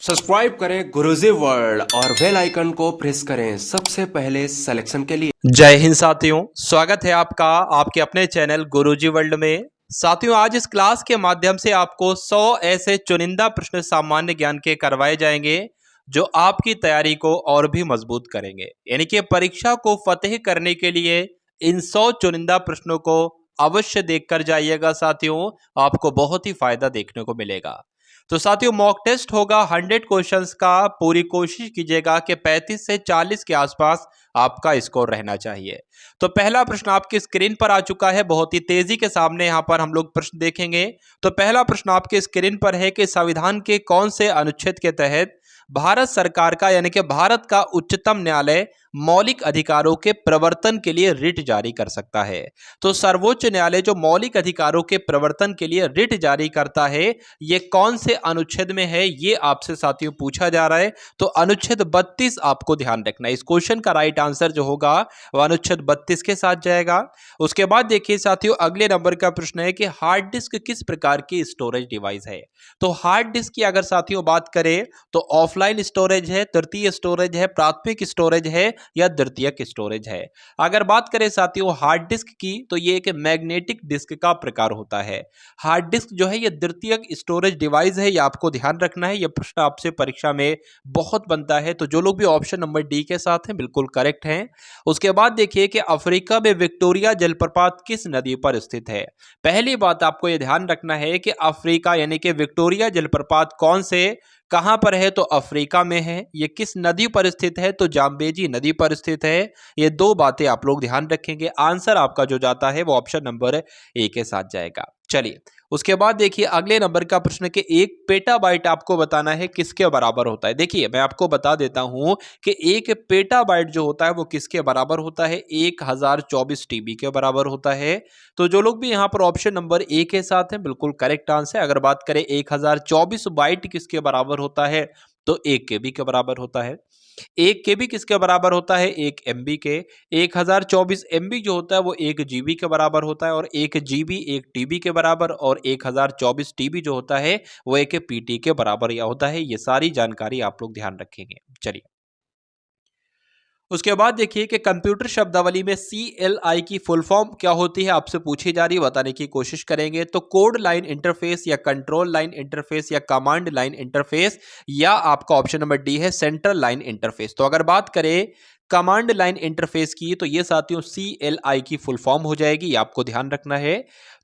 Subscribe करें गुरुजी world और bell icon को प्रेस करें सबसे पहले सिलेक्शन के लिए। जय हिंद साथियों, स्वागत है आपका आपके अपने चैनल गुरुजी वर्ल्ड में। साथियों, आज इस क्लास के माध्यम से आपको 100 ऐसे चुनिंदा प्रश्न सामान्य ज्ञान के करवाए जाएंगे जो आपकी तैयारी को और भी मजबूत करेंगे। यानी कि परीक्षा को फतेह करने के लिए इन 100 चुनिंदा प्रश्नों को अवश्य देखकर जाइएगा साथियों, आपको बहुत ही फायदा देखने को मिलेगा। तो साथियों, मॉक टेस्ट होगा 100 क्वेश्चंस का। पूरी कोशिश कीजिएगा कि 35 से 40 के आसपास आपका स्कोर रहना चाहिए। तो पहला प्रश्न आपकी स्क्रीन पर आ चुका है, बहुत ही तेजी के सामने यहां पर हम लोग प्रश्न देखेंगे। तो पहला प्रश्न आपके स्क्रीन पर है कि संविधान के कौन से अनुच्छेद के तहत भारत सरकार का यानी कि भारत का उच्चतम न्यायालय मौलिक अधिकारों के प्रवर्तन के लिए रिट जारी कर सकता है। तो सर्वोच्च न्यायालय जो मौलिक अधिकारों के प्रवर्तन के लिए रिट जारी करता है, ये कौन से अनुच्छेद में है, ये आपसे साथियों पूछा जा रहा है। तो अनुच्छेद 32 आपको ध्यान रखना है। इस क्वेश्चन का राइट आंसर जो होगा वह अनुच्छेद 32 के साथ जाएगा। उसके बाद देखिए साथियों, अगले नंबर का प्रश्न है कि हार्ड डिस्क किस प्रकार की स्टोरेज डिवाइस है। तो हार्ड डिस्क की अगर साथियों बात करें तो ऑफलाइन स्टोरेज है, तृतीय स्टोरेज है, प्राथमिक स्टोरेज है या द्वितीयक स्टोरेज है। अगर बात करें साथियों हार्ड डिस्क की, तो ये एक मैग्नेटिक डिस्क का प्रकार होता है। हार्ड डिस्क जो है ये द्वितीयक स्टोरेज डिवाइस है, ये आपको ध्यान रखना है। ये प्रश्न आपसे परीक्षा में बहुत बनता है। तो जो लोग भी ऑप्शन नंबर डी के साथ हैं बिल्कुल करेक्ट हैं। उसके बाद देखिए कि अफ्रीका में विक्टोरिया जलप्रपात किस नदी पर स्थित है। पहली बात आपको यह ध्यान रखना है कि अफ्रीका यानी कि विक्टोरिया जलप्रपात कौन से कहां पर है, तो अफ्रीका में है। ये किस नदी पर स्थित है, तो जाम्बेजी नदी पर स्थित है। ये दो बातें आप लोग ध्यान रखेंगे। आंसर आपका जो जाता है वो ऑप्शन नंबर ए के साथ जाएगा। चलिए, उसके बाद देखिए अगले नंबर का प्रश्न कि 1 पेटाबाइट आपको बताना है किसके बराबर होता है। देखिए मैं आपको बता देता हूं कि 1 पेटाबाइट जो होता है वो किसके बराबर होता है, 1024 टीबी के बराबर होता है। तो जो लोग भी यहां पर ऑप्शन नंबर ए के साथ हैं बिल्कुल करेक्ट आंसर। अगर बात करें 1024 बाइट किसके बराबर होता है, तो 1 केबी के बराबर होता है। 1 केबी किसके बराबर होता है, 1 एमबी के। 1024 एमबी जो होता है वो 1 जीबी के बराबर होता है, और 1 जीबी 1 टीबी के बराबर, और 1024 टीबी जो होता है वो 1 पीटी के बराबर या होता है। ये सारी जानकारी आप लोग ध्यान रखेंगे। चलिए, उसके बाद देखिए कि कंप्यूटर शब्दावली में CLI की फुल फॉर्म क्या होती है, आपसे पूछी जा रही है, बताने की कोशिश करेंगे। तो कोड लाइन इंटरफेस या कंट्रोल लाइन इंटरफेस या कमांड लाइन इंटरफेस, या आपका ऑप्शन नंबर डी है सेंट्रल लाइन इंटरफेस। तो अगर बात करें कमांड लाइन इंटरफेस की, तो ये साथियों CLI की फुल फॉर्म हो जाएगी, ये आपको ध्यान रखना है।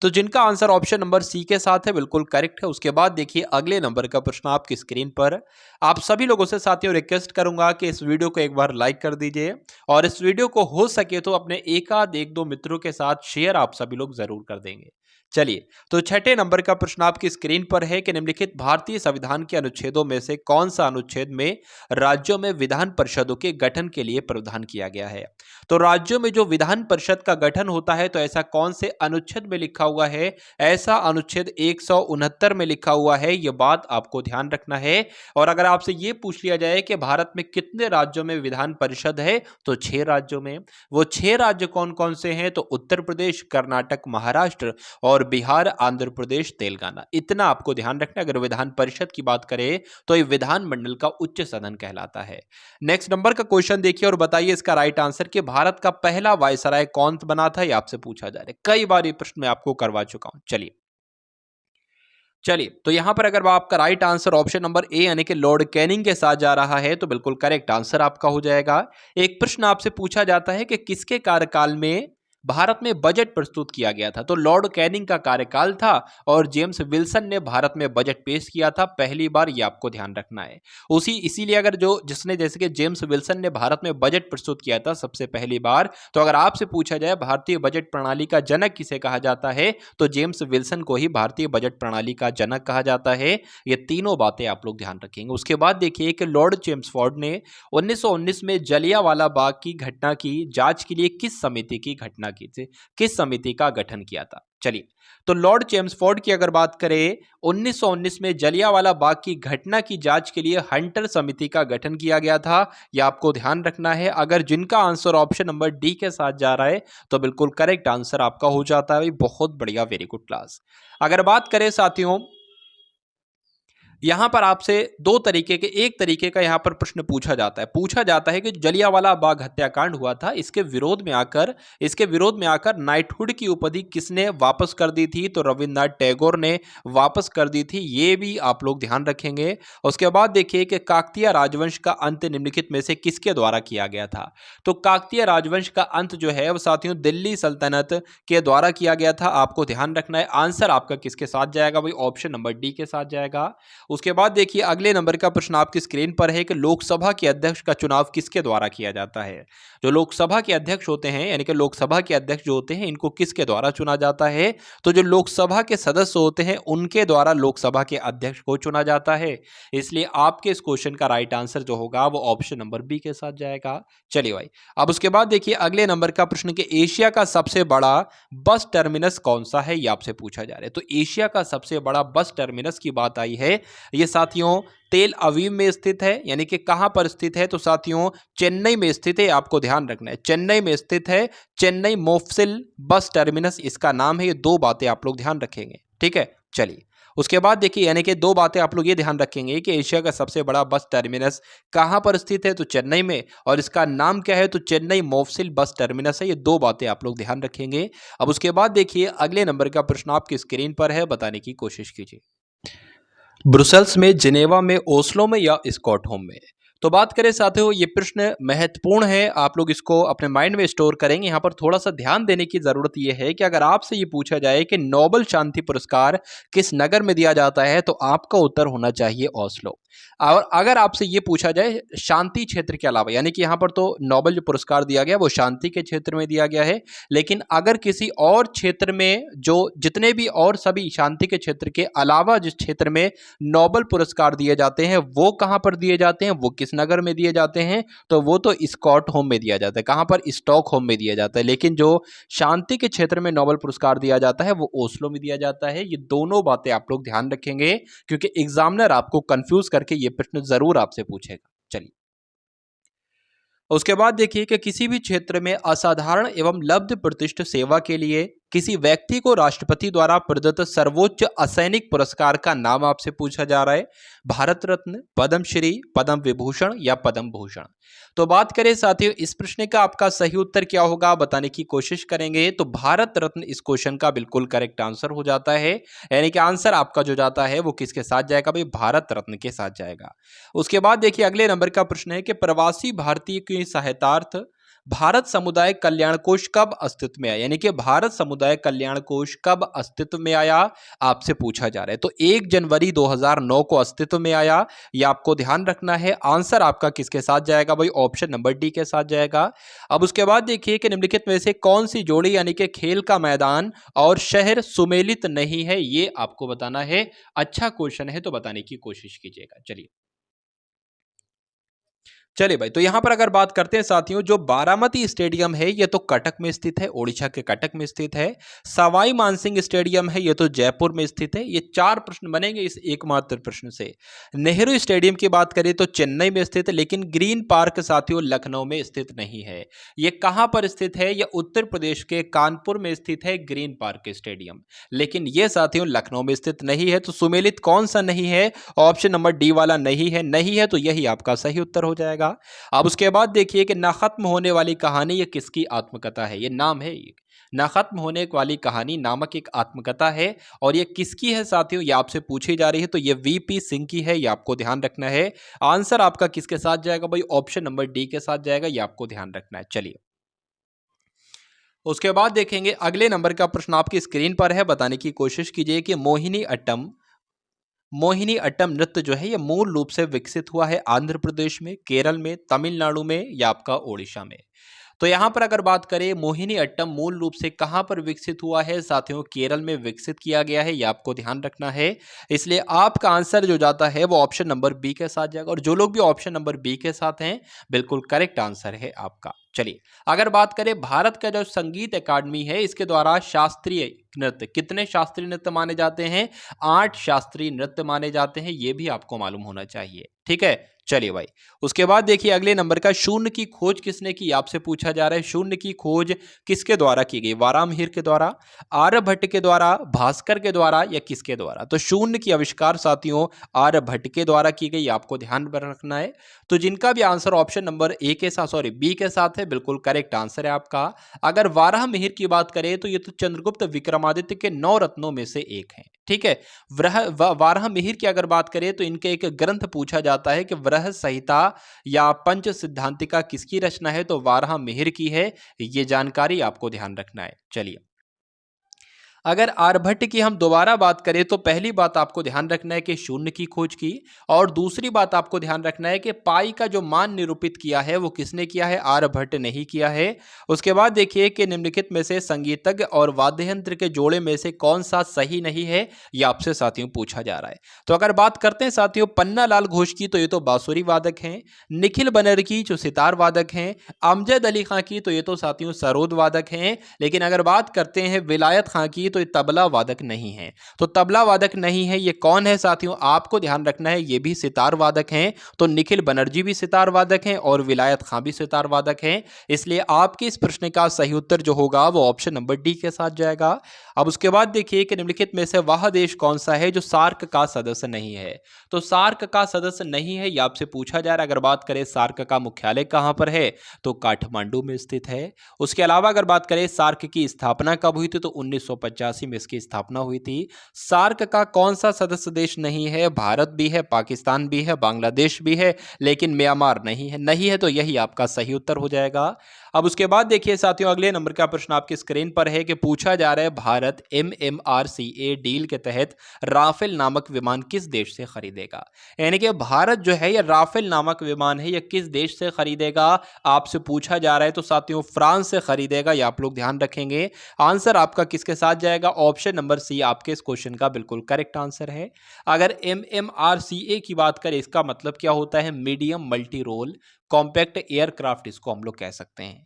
तो जिनका आंसर ऑप्शन नंबर सी के साथ है बिल्कुल करेक्ट है। उसके बाद देखिए अगले नंबर का प्रश्न आपकी स्क्रीन पर। आप सभी लोगों से साथियों रिक्वेस्ट करूंगा कि इस वीडियो को एक बार लाइक कर दीजिए, और इस वीडियो को हो सके तो अपने एक दो मित्रों के साथ शेयर आप सभी लोग जरूर कर देंगे। चलिए, तो छठे नंबर का प्रश्न आपकी स्क्रीन पर है कि निम्नलिखित भारतीय संविधान के अनुच्छेदों में से कौन सा अनुच्छेद में राज्यों में विधान परिषदों के गठन के लिए प्रावधान किया गया है। तो राज्यों में जो विधान परिषद का गठन होता है, तो ऐसा कौन से अनुच्छेद में लिखा हुआ है, ऐसा अनुच्छेद 169 में लिखा हुआ है। यह बात आपको ध्यान रखना है। और अगर आपसे यह पूछ लिया जाए कि भारत में कितने राज्यों में विधान परिषद है, तो 6 राज्यों में। वो 6 राज्य कौन कौन से हैं, तो उत्तर प्रदेश, कर्नाटक, महाराष्ट्र और बिहार, आंध्र प्रदेश, तेलंगाना। इतना आपको ध्यान रखना। अगर विधान परिषद की बात करें तो ये विधानमंडल का उच्च सदन कहलाता है। नेक्स्ट नंबर का क्वेश्चन देखिए और बताइए इसका राइट आंसर कि भारत का पहला वायसराय कौन बना था, ये आपसे पूछा जा रहा है। कई बार ये प्रश्न मैं आपको करवा चुका हूं। चलिए, तो यहां पर अगर आपका right answer option number A यानी कि लॉर्ड कैनिंग के साथ जा रहा है, तो बिल्कुल करेक्ट आंसर आपका हो जाएगा। एक प्रश्न आपसे पूछा जाता है कि किसके कार्यकाल में भारत में बजट प्रस्तुत किया गया था। तो लॉर्ड कैनिंग का कार्यकाल था, और जेम्स विल्सन ने भारत में बजट पेश किया था पहली बार, ये आपको ध्यान रखना है। इसीलिए अगर जो जिसने जैसे कि जेम्स विल्सन ने भारत में बजट प्रस्तुत किया था सबसे पहली बार, तो अगर आपसे पूछा जाए भारतीय बजट प्रणाली का जनक किसे कहा जाता है, तो जेम्स विल्सन को ही भारतीय बजट प्रणाली का जनक कहा जाता है। ये तीनों बातें आप लोग ध्यान रखेंगे। उसके बाद देखिए कि लॉर्ड चेम्सफोर्ड ने 1919 में जलियांवाला बाग की घटना की जांच के लिए किस समिति की घटना की थी, किस समिति का गठन किया था। चलिए, तो लॉर्ड चेम्सफोर्ड की अगर बात करें 1919 में जलियांवाला बाग की घटना की जांच के लिए हंटर समिति का गठन किया गया था। यह आपको ध्यान रखना है। अगर जिनका आंसर ऑप्शन नंबर डी के साथ जा रहा है, तो बिल्कुल करेक्ट आंसर आपका हो जाता है। बहुत बढ़िया, वेरी गुड क्लास। अगर बात करें साथियों यहाँ पर आपसे दो तरीके के, एक तरीके का यहाँ पर प्रश्न पूछा जाता है कि जलियांवाला बाग हत्याकांड हुआ था, इसके विरोध में आकर नाइटहुड की उपाधि किसने वापस कर दी थी? तो रविन्द्रनाथ टैगोर ने वापस कर दी थी, ये भी आप लोग ध्यान रखेंगे। उसके बाद देखिए कि काकतीय राजवंश का अंत निम्नलिखित में से किसके द्वारा किया गया था? तो काकतीय राजवंश का अंत जो है वो साथियों दिल्ली सल्तनत के द्वारा किया गया था, आपको ध्यान रखना है। आंसर आपका किसके साथ जाएगा भाई? ऑप्शन नंबर डी के साथ जाएगा। उसके बाद देखिए अगले नंबर का प्रश्न आपकी स्क्रीन पर है कि लोकसभा के अध्यक्ष का चुनाव किसके द्वारा किया जाता है? जो लोकसभा के अध्यक्ष होते हैं, यानी कि लोकसभा के अध्यक्ष जो होते हैं, इनको किसके द्वारा चुना जाता है? तो जो लोकसभा के सदस्य होते हैं उनके द्वारा लोकसभा के अध्यक्ष को चुना जाता है। इसलिए आपके इस क्वेश्चन का राइट आंसर जो होगा वो ऑप्शन नंबर बी के साथ जाएगा। चलिए भाई, अब उसके बाद देखिए अगले नंबर का प्रश्न कि एशिया का सबसे बड़ा बस टर्मिनस कौन सा है, ये आपसे पूछा जा रहा है। तो एशिया का सबसे बड़ा बस टर्मिनस की बात आई है, ये साथियों तेल अवीव में स्थित है। यानी कि कहां पर स्थित है? तो साथियों चेन्नई में स्थित है, आपको ध्यान रखना है, चेन्नई में स्थित है। चेन्नई मोफसिल बस टर्मिनस इसका नाम है। ये दो बातें आप लोग ध्यान रखेंगे, ठीक है। चलिए उसके बाद देखिए, यानी कि दो बातें आप लोग ये ध्यान रखेंगे कि एशिया का सबसे बड़ा बस टर्मिनस कहां पर स्थित है? तो चेन्नई में, और इसका नाम क्या है? तो चेन्नई मोफसिल बस टर्मिनस है। ये दो बातें आप लोग ध्यान रखेंगे। अब उसके बाद देखिए अगले नंबर का प्रश्न आपकी स्क्रीन पर है, बताने की कोशिश कीजिए। ब्रुसेल्स में, जिनेवा में, ओस्लो में या स्टॉकहोम में? तो बात करें साथियों, ये प्रश्न महत्वपूर्ण है, आप लोग इसको अपने माइंड में स्टोर करेंगे। यहाँ पर थोड़ा सा ध्यान देने की जरूरत यह है कि अगर आपसे ये पूछा जाए कि नोबेल शांति पुरस्कार किस नगर में दिया जाता है, तो आपका उत्तर होना चाहिए ओस्लो। और अगर आपसे ये पूछा जाए शांति क्षेत्र के अलावा, यानी कि यहाँ पर तो नोबेल जो पुरस्कार दिया गया वो शांति के क्षेत्र में दिया गया है, लेकिन अगर किसी और क्षेत्र में, जो जितने भी और सभी शांति के क्षेत्र के अलावा जिस क्षेत्र में नोबेल पुरस्कार दिए जाते हैं वो कहां पर दिए जाते हैं, वो किस नगर में दिए जाते हैं? तो वो तो स्टॉकहोम में दिया जाता है। कहां पर? स्टॉकहोम में दिया जाता है। लेकिन जो शांति के क्षेत्र में नोबेल पुरस्कार दिया जाता है वो ओस्लो में दिया जाता है। ये दोनों बातें आप लोग ध्यान रखेंगे, क्योंकि एग्जामिनर आपको कंफ्यूज करके ये प्रश्न जरूर आपसे पूछेगा। चलिए उसके बाद देखिए कि किसी भी क्षेत्र में असाधारण एवं लब्ध प्रतिष्ठ सेवा के लिए किसी व्यक्ति को राष्ट्रपति द्वारा प्रदत्त सर्वोच्च असैनिक पुरस्कार का नाम आपसे पूछा जा रहा है। भारत रत्न, पद्मश्री, पद्म विभूषण या पद्म भूषण? तो बात करें साथियों इस प्रश्न का आपका सही उत्तर क्या होगा, बताने की कोशिश करेंगे। तो भारत रत्न इस क्वेश्चन का बिल्कुल करेक्ट आंसर हो जाता है। यानी कि आंसर आपका जो जाता है वो किसके साथ जाएगा भाई? भारत रत्न के साथ जाएगा। उसके बाद देखिए अगले नंबर का प्रश्न है कि प्रवासी भारतीय की सहायतार्थ भारत समुदाय कल्याण कोष कब अस्तित्व में आया? यानी कि भारत समुदाय कल्याण कोष कब अस्तित्व में आया, आपसे पूछा जा रहा है। तो 1 जनवरी 2009 को अस्तित्व में आया, यह आपको ध्यान रखना है। आंसर आपका किसके साथ जाएगा भाई? ऑप्शन नंबर डी के साथ जाएगा। अब उसके बाद देखिए कि निम्नलिखित में से कौन सी जोड़ी, यानी कि खेल का मैदान और शहर सुमेलित नहीं है, ये आपको बताना है। अच्छा क्वेश्चन है तो बताने की कोशिश कीजिएगा। चलिए भाई, तो यहां पर अगर बात करते हैं साथियों, जो बारामती स्टेडियम है ये तो कटक में स्थित है, ओडिशा के कटक में स्थित है। सवाई मानसिंह स्टेडियम है ये तो जयपुर में स्थित है। ये 4 प्रश्न बनेंगे इस एकमात्र प्रश्न से। नेहरू स्टेडियम की बात करें तो चेन्नई में स्थित है, लेकिन ग्रीन पार्क साथियों लखनऊ में स्थित नहीं है। ये कहां पर स्थित है? ये उत्तर प्रदेश के कानपुर में स्थित है ग्रीन पार्क स्टेडियम, लेकिन ये साथियों लखनऊ में स्थित नहीं है। तो सुमेलित कौन सा नहीं है? ऑप्शन नंबर डी वाला नहीं है। नहीं है तो यही आपका सही उत्तर हो जाएगा। अब उसके बाद देखिए कि ना खत्म होने वाली कहानी ये किसकी आत्मकथा है? ये नाम है, ना खत्म होने वाली कहानी नामक एक आत्मकथा है, और ये किसकी है साथियों? ये आपसे पूछी जा रही है, तो ये वीपी सिंह की है, ये आपको ध्यान रखना है। आंसर आपका किसके साथ जाएगा भाई? ऑप्शन नंबर डी के साथ जाएगा, ये आपको ध्यान रखना है। चलिए उसके बाद देखेंगे अगले नंबर का प्रश्न आपकी स्क्रीन पर है, बताने की कोशिश कीजिए कि मोहिनी अट्टम नृत्य जो है ये मूल रूप से विकसित हुआ है आंध्र प्रदेश में, केरल में, तमिलनाडु में या आपका ओडिशा में? तो यहां पर अगर बात करें मोहिनी अट्टम मूल रूप से कहां पर विकसित हुआ है साथियों? केरल में विकसित किया गया है, यह आपको ध्यान रखना है। इसलिए आपका आंसर जो जाता है वो ऑप्शन नंबर बी के साथ जाएगा, और जो लोग भी ऑप्शन नंबर बी के साथ हैं बिल्कुल करेक्ट आंसर है आपका। चलिए, अगर बात करें भारत का जो संगीत अकादमी है, इसके द्वारा शास्त्रीय नृत्य, कितने शास्त्रीय नृत्य माने जाते हैं? 8 शास्त्रीय नृत्य माने जाते हैं, ये भी आपको मालूम होना चाहिए। ठीक है, चलिए भाई। उसके बाद देखिए अगले नंबर का, शून्य की खोज किसने की? आपसे पूछा जा रहा है, शून्य की खोज किसके द्वारा की गई? वारामहिर के द्वारा, आर्यभट्ट के द्वारा, भास्कर के द्वारा या किसके द्वारा? तो शून्य की आविष्कार साथियों आर्यभट्ट के द्वारा की गई, आपको ध्यान में रखना है। तो जिनका भी आंसर ऑप्शन नंबर ए के साथ, सॉरी बी के साथ है, बिल्कुल करेक्ट आंसर है आपका। अगर वाराहमिहिर की बात करें तो ये तो चंद्रगुप्त विक्रमादित्य के 9 रत्नों में से एक है। ठीक है, वाराहमिहिर की अगर बात करें तो इनके एक ग्रंथ पूछा जाता है कि वृहद संहिता या पंच सिद्धांतिका किसकी रचना है? तो वाराहमिहिर की है। ये जानकारी आपको ध्यान रखना है। चलिए, अगर आर्यभट्ट की हम दोबारा बात करें तो पहली बात आपको ध्यान रखना है कि शून्य की खोज की, और दूसरी बात आपको ध्यान रखना है कि पाई का जो मान निरूपित किया है वो किसने किया है? आर्यभट्ट ने ही किया है। उसके बाद देखिए कि निम्नलिखित में से संगीतज्ञ और वाद्य यंत्र के जोड़े में से कौन सा सही नहीं है, ये आपसे साथियों पूछा जा रहा है। तो अगर बात करते हैं साथियों पन्नालाल घोष की, तो ये तो बांसुरी वादक हैं। निखिल बनर्जी जो सितार वादक हैं। अमजद अली खां की, तो ये तो साथियों सरोद वादक हैं। लेकिन अगर बात करते हैं विलायत खां की, तो ये तबला वादक नहीं है। तो तबला वादक नहीं है, ये कौन है साथियों? आपको ध्यान रखना है, ये भी सितार वादक हैं। तो निखिल बनर्जी भी सितार वादक हैं और विलायत खां भी सितार वादक हैं। इसलिए आपके इस प्रश्न का सही उत्तर जो होगा वो ऑप्शन नंबर डी के साथ जाएगा। अब उसके बाद देखिए कि निम्नलिखित में से वह देश कौन सा है जो सार्क का सदस्य नहीं है? तो सार्क का सदस्य नहीं है, ये आपसे पूछा जा रहा है। अगर बात करें सार्क का मुख्यालय कहां पर है, तो काठमांडू में स्थित है। उसके अलावा अगर बात करें सार्क की स्थापना कब हुई थी, तो 1985 में इसकी स्थापना हुई थी। सार्क का कौन सा सदस्य देश नहीं है? भारत भी है, पाकिस्तान भी है, बांग्लादेश भी है, लेकिन म्यांमार नहीं है। नहीं है तो यही आपका सही उत्तर हो जाएगा। अब उसके बाद देखिए साथियों अगले नंबर का प्रश्न आपकी स्क्रीन पर है कि पूछा जा रहा है भारत MMRCA डील के तहत राफेल नामक विमान किस देश से खरीदेगा? यानी कि भारत जो है ये राफेल नामक विमान है, ये किस देश से खरीदेगा आपसे पूछा जा रहा है। तो साथियों फ्रांस से खरीदेगा, ये आप लोग ध्यान रखेंगे। आंसर आपका किसके साथ जाएगा? ऑप्शन नंबर सी आपके इस क्वेश्चन का बिल्कुल करेक्ट आंसर है। अगर MMRCA की बात करें, इसका मतलब क्या होता है? Medium multi role compact aircraft, इसको हम लोग कह सकते हैं।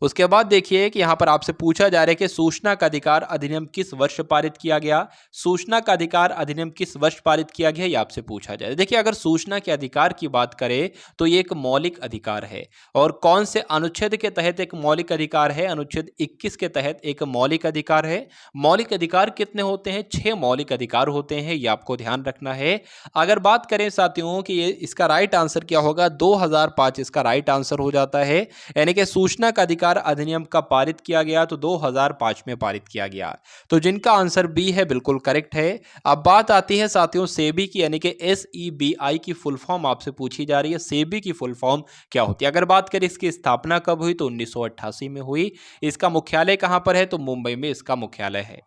उसके बाद देखिए कि यहां पर आपसे पूछा जा रहा है कि सूचना का अधिकार अधिनियम किस वर्ष पारित किया गया? सूचना का अधिकार अधिनियम किस वर्ष पारित किया गया, ये आपसे पूछा जा रहा है। देखिए अगर सूचना के अधिकार की बात करें तो ये एक मौलिक अधिकार है। और कौन से अनुच्छेद के तहत एक मौलिक अधिकार है? अनुच्छेद 21 के तहत एक मौलिक अधिकार है। मौलिक अधिकार कितने होते हैं? 6 मौलिक अधिकार होते हैं, ये आपको ध्यान रखना है। अगर बात करें साथियों कि ये इसका राइट आंसर क्या होगा, 2005 इसका राइट आंसर हो जाता है। यानी कि सूचना का अधिकार अधिनियम का पारित किया गया, तो 2005 में पारित किया गया। तो जिनका आंसर बी है बिल्कुल करेक्ट है। अब बात आती है साथियों सेबी की, यानी कि SEBI की फुल फॉर्म आपसे पूछी जा रही है। सेबी की फुल फॉर्म क्या होती है? अगर बात करें इसकी स्थापना कब हुई, तो 1988 में हुई। इसका मुख्यालय कहां पर है? तो मुंबई में इसका मुख्यालय है।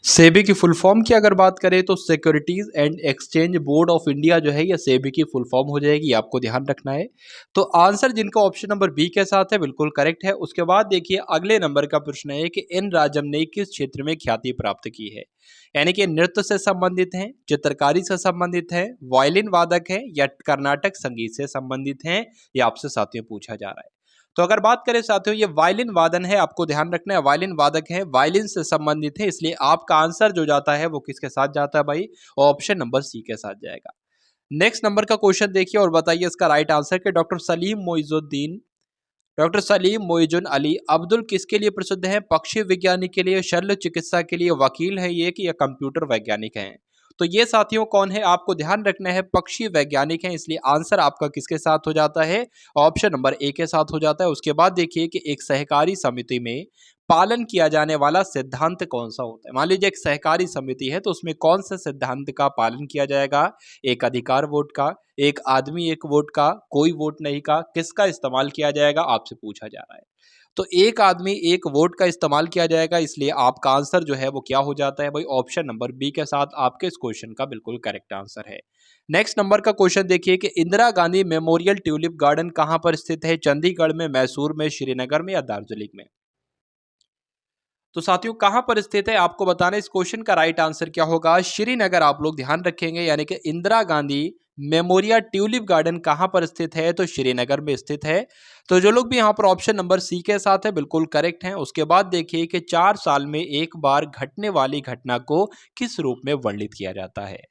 सेबी की फुल फॉर्म की अगर बात करें तो securities and exchange board of India जो है ये सेबी की फुल फॉर्म हो जाएगी, आपको ध्यान रखना है। तो आंसर जिनका ऑप्शन नंबर बी के साथ है बिल्कुल करेक्ट है। उसके बाद देखिए अगले नंबर का प्रश्न है कि एन राजम ने किस क्षेत्र में ख्याति प्राप्त की है? यानी कि नृत्य से संबंधित है, चित्रकारी से संबंधित है, वायलिन वादक है, या कर्नाटक संगीत से संबंधित है, ये आपसे साथियों पूछा जा रहा है। तो अगर बात करें साथियों ये वायलिन वादन है, आपको ध्यान रखना है वायलिन वादक है, वायलिन से संबंधित है, इसलिए आपका आंसर जो जाता है वो किसके साथ जाता है भाई? ऑप्शन नंबर सी के साथ जाएगा। नेक्स्ट नंबर का क्वेश्चन देखिए और बताइए इसका राइट आंसर कि डॉक्टर सलीम मोइजुद्दीन अली अब्दुल किसके लिए प्रसिद्ध है? पक्षी विज्ञानी के लिए, शल्य चिकित्सा के लिए, वकील है ये, कि या कंप्यूटर वैज्ञानिक हैं? तो ये साथियों कौन है आपको ध्यान रखना है, पक्षी वैज्ञानिक हैं। इसलिए आंसर आपका किसके साथ हो जाता है? ऑप्शन नंबर ए के साथ हो जाता है। उसके बाद देखिए कि एक सहकारी समिति में पालन किया जाने वाला सिद्धांत कौन सा होता है? मान लीजिए एक सहकारी समिति है तो उसमें कौन से सिद्धांत का पालन किया जाएगा? एक अधिकार वोट का, एक आदमी एक वोट का, कोई वोट नहीं का, किसका इस्तेमाल किया जाएगा आपसे पूछा जा रहा है। तो एक आदमी एक वोट का इस्तेमाल किया जाएगा, इसलिए आपका आंसर जो है वो क्या हो जाता है भाई? ऑप्शन नंबर बी के साथ आपके इस क्वेश्चन का बिल्कुल करेक्ट आंसर है। नेक्स्ट नंबर का क्वेश्चन देखिए कि Indira Gandhi memorial tulip garden कहां पर स्थित है? चंडीगढ़ में, मैसूर में, श्रीनगर में, या दार्जिलिंग में? तो साथियों कहां पर स्थित है आपको बताना। इस क्वेश्चन का राइट आंसर क्या होगा? श्रीनगर, आप लोग ध्यान रखेंगे। यानी कि Indira Gandhi memorial tulip garden कहाँ पर स्थित है? तो श्रीनगर में स्थित है। तो जो लोग भी यहाँ पर ऑप्शन नंबर सी के साथ है बिल्कुल करेक्ट हैं। उसके बाद देखिए कि 4 साल में एक बार घटने वाली घटना को किस रूप में वर्णित किया जाता है?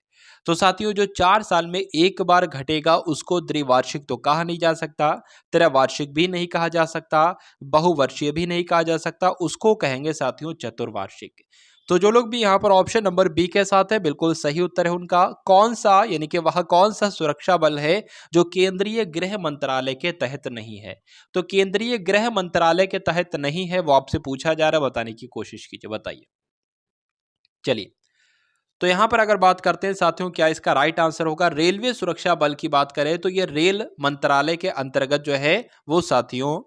तो साथियों, जो 4 साल में एक बार घटेगा उसको द्विवार्षिक तो कहा नहीं जा सकता, त्रैवार्षिक भी नहीं कहा जा सकता, बहुवर्षीय भी नहीं कहा जा सकता, उसको कहेंगे साथियों चतुर्वार्षिक। तो जो लोग भी यहाँ पर ऑप्शन नंबर बी के साथ है बिल्कुल सही उत्तर है उनका। कौन सा, यानी कि वह कौन सा सुरक्षा बल है जो केंद्रीय गृह मंत्रालय के तहत नहीं है? तो केंद्रीय गृह मंत्रालय के तहत नहीं है, वो आपसे पूछा जा रहा है, बताने की कोशिश कीजिए, बताइए। चलिए, तो यहां पर अगर बात करते हैं साथियों, क्या इसका राइट आंसर होगा? रेलवे सुरक्षा बल की बात करें तो ये रेल मंत्रालय के अंतर्गत जो है वो साथियों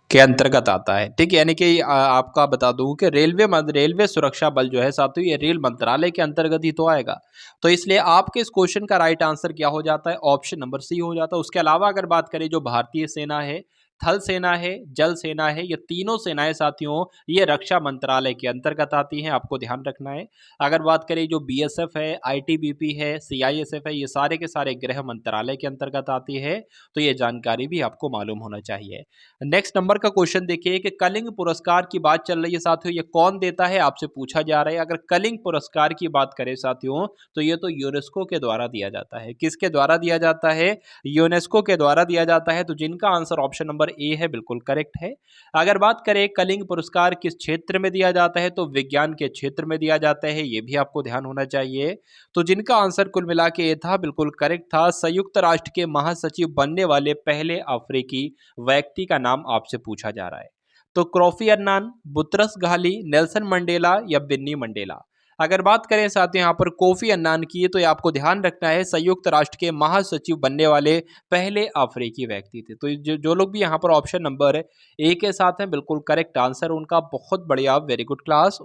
के अंतर्गत आता है। ठीक है, यानी कि आपका बता दूं कि रेलवे सुरक्षा बल जो है साथियों ये रेल मंत्रालय के अंतर्गत ही तो आएगा। तो इसलिए आपके इस क्वेश्चन का राइट आंसर क्या हो जाता है? ऑप्शन नंबर सी हो जाता है। उसके अलावा अगर बात करें जो भारतीय सेना है, थल सेना है, जल सेना है, ये तीनों सेनाएं साथियों ये रक्षा मंत्रालय के अंतर्गत आती हैं, आपको ध्यान रखना है। अगर बात करें जो बीएसएफ है, आईटीबीपी है, सीआईएसएफ है, ये सारे के सारे गृह मंत्रालय के अंतर्गत आती है। तो ये जानकारी भी आपको मालूम होना चाहिए। नेक्स्ट नंबर का क्वेश्चन देखिए कि कलिंग पुरस्कार की बात चल रही है साथियों, ये कौन देता है आपसे पूछा जा रहा है। अगर कलिंग पुरस्कार की बात करें साथियों तो ये तो यूनेस्को के द्वारा दिया जाता है। किसके द्वारा दिया जाता है? यूनेस्को के द्वारा दिया जाता है। तो जिनका आंसर ऑप्शन नंबर ए है बिल्कुल करेक्ट है। अगर बात करें कलिंग पुरस्कार किस क्षेत्र में दिया जाता है, तो विज्ञान के क्षेत्र में दिया जाता है, ये भी आपको ध्यान होना चाहिए। तो जिनका आंसर कुल मिला के ए था बिल्कुल करेक्ट था। संयुक्त राष्ट्र के महासचिव बनने वाले पहले अफ्रीकी व्यक्ति का नाम आपसे पूछा जा रहा है। तो Kofi Annan, Boutros Ghali, Nelson Mandela या बिन्नी मंडेला? अगर बात करें साथियों यहाँ पर कोफी अन्नान की, तो ये आपको ध्यान रखना है संयुक्त राष्ट्र के महासचिव बनने वाले पहले अफ्रीकी व्यक्ति थे। तो जो लोग भी यहाँ पर ऑप्शन नंबर ए के साथ हैं बिल्कुल करेक्ट आंसर उनका। बहुत बढ़िया, वेरी गुड क्लास।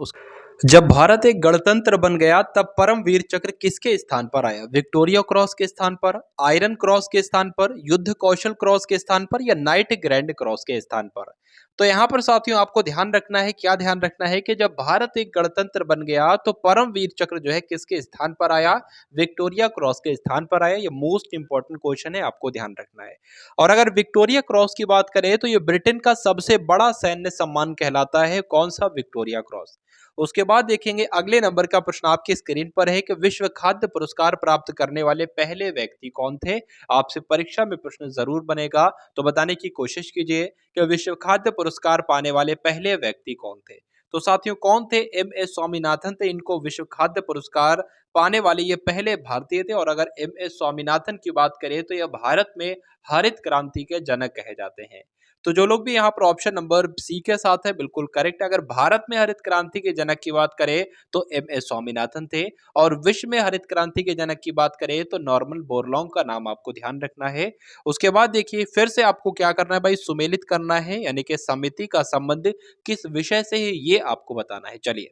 जब भारत एक गणतंत्र बन गया तब परमवीर चक्र किसके स्थान पर आया? विक्टोरिया क्रॉस के स्थान पर, आयरन क्रॉस के स्थान पर, युद्ध कौशल क्रॉस के स्थान पर या नाइट ग्रैंड क्रॉस के स्थान पर? तो यहाँ पर साथियों आपको ध्यान रखना है, क्या ध्यान रखना है कि जब भारत एक गणतंत्र बन गया तो परमवीर चक्र जो है किसके स्थान पर आया? विक्टोरिया क्रॉस के स्थान पर आया। ये मोस्ट इंपॉर्टेंट क्वेश्चन है, आपको ध्यान रखना है। और अगर विक्टोरिया क्रॉस की बात करें तो ये ब्रिटेन का सबसे बड़ा सैन्य सम्मान कहलाता है। कौन सा? Victoria cross. उसके बाद देखेंगे अगले नंबर का प्रश्न आपकी स्क्रीन पर है कि विश्व खाद्य पुरस्कार प्राप्त करने वाले पहले व्यक्ति कौन थे? आपसे परीक्षा में प्रश्न जरूर बनेगा, तो बताने की कोशिश कीजिए कि विश्व खाद्य पुरस्कार पाने वाले पहले व्यक्ति कौन थे। तो साथियों कौन थे? एम एस स्वामीनाथन थे। इनको विश्व खाद्य पुरस्कार पाने वाले ये पहले भारतीय थे। और अगर एम एस स्वामीनाथन की बात करें तो यह भारत में हरित क्रांति के जनक कहे जाते हैं। तो जो लोग भी यहाँ पर ऑप्शन नंबर सी के साथ है बिल्कुल करेक्ट है। अगर भारत में हरित क्रांति के जनक की बात करें तो एम एस स्वामीनाथन थे, और विश्व में हरित क्रांति के जनक की बात करें तो नॉर्मन बोरलॉन्ग का नाम आपको ध्यान रखना है। उसके बाद देखिए फिर से आपको क्या करना है भाई, सुमेलित करना है, यानी कि समिति का संबंध किस विषय से है ये आपको बताना है। चलिए,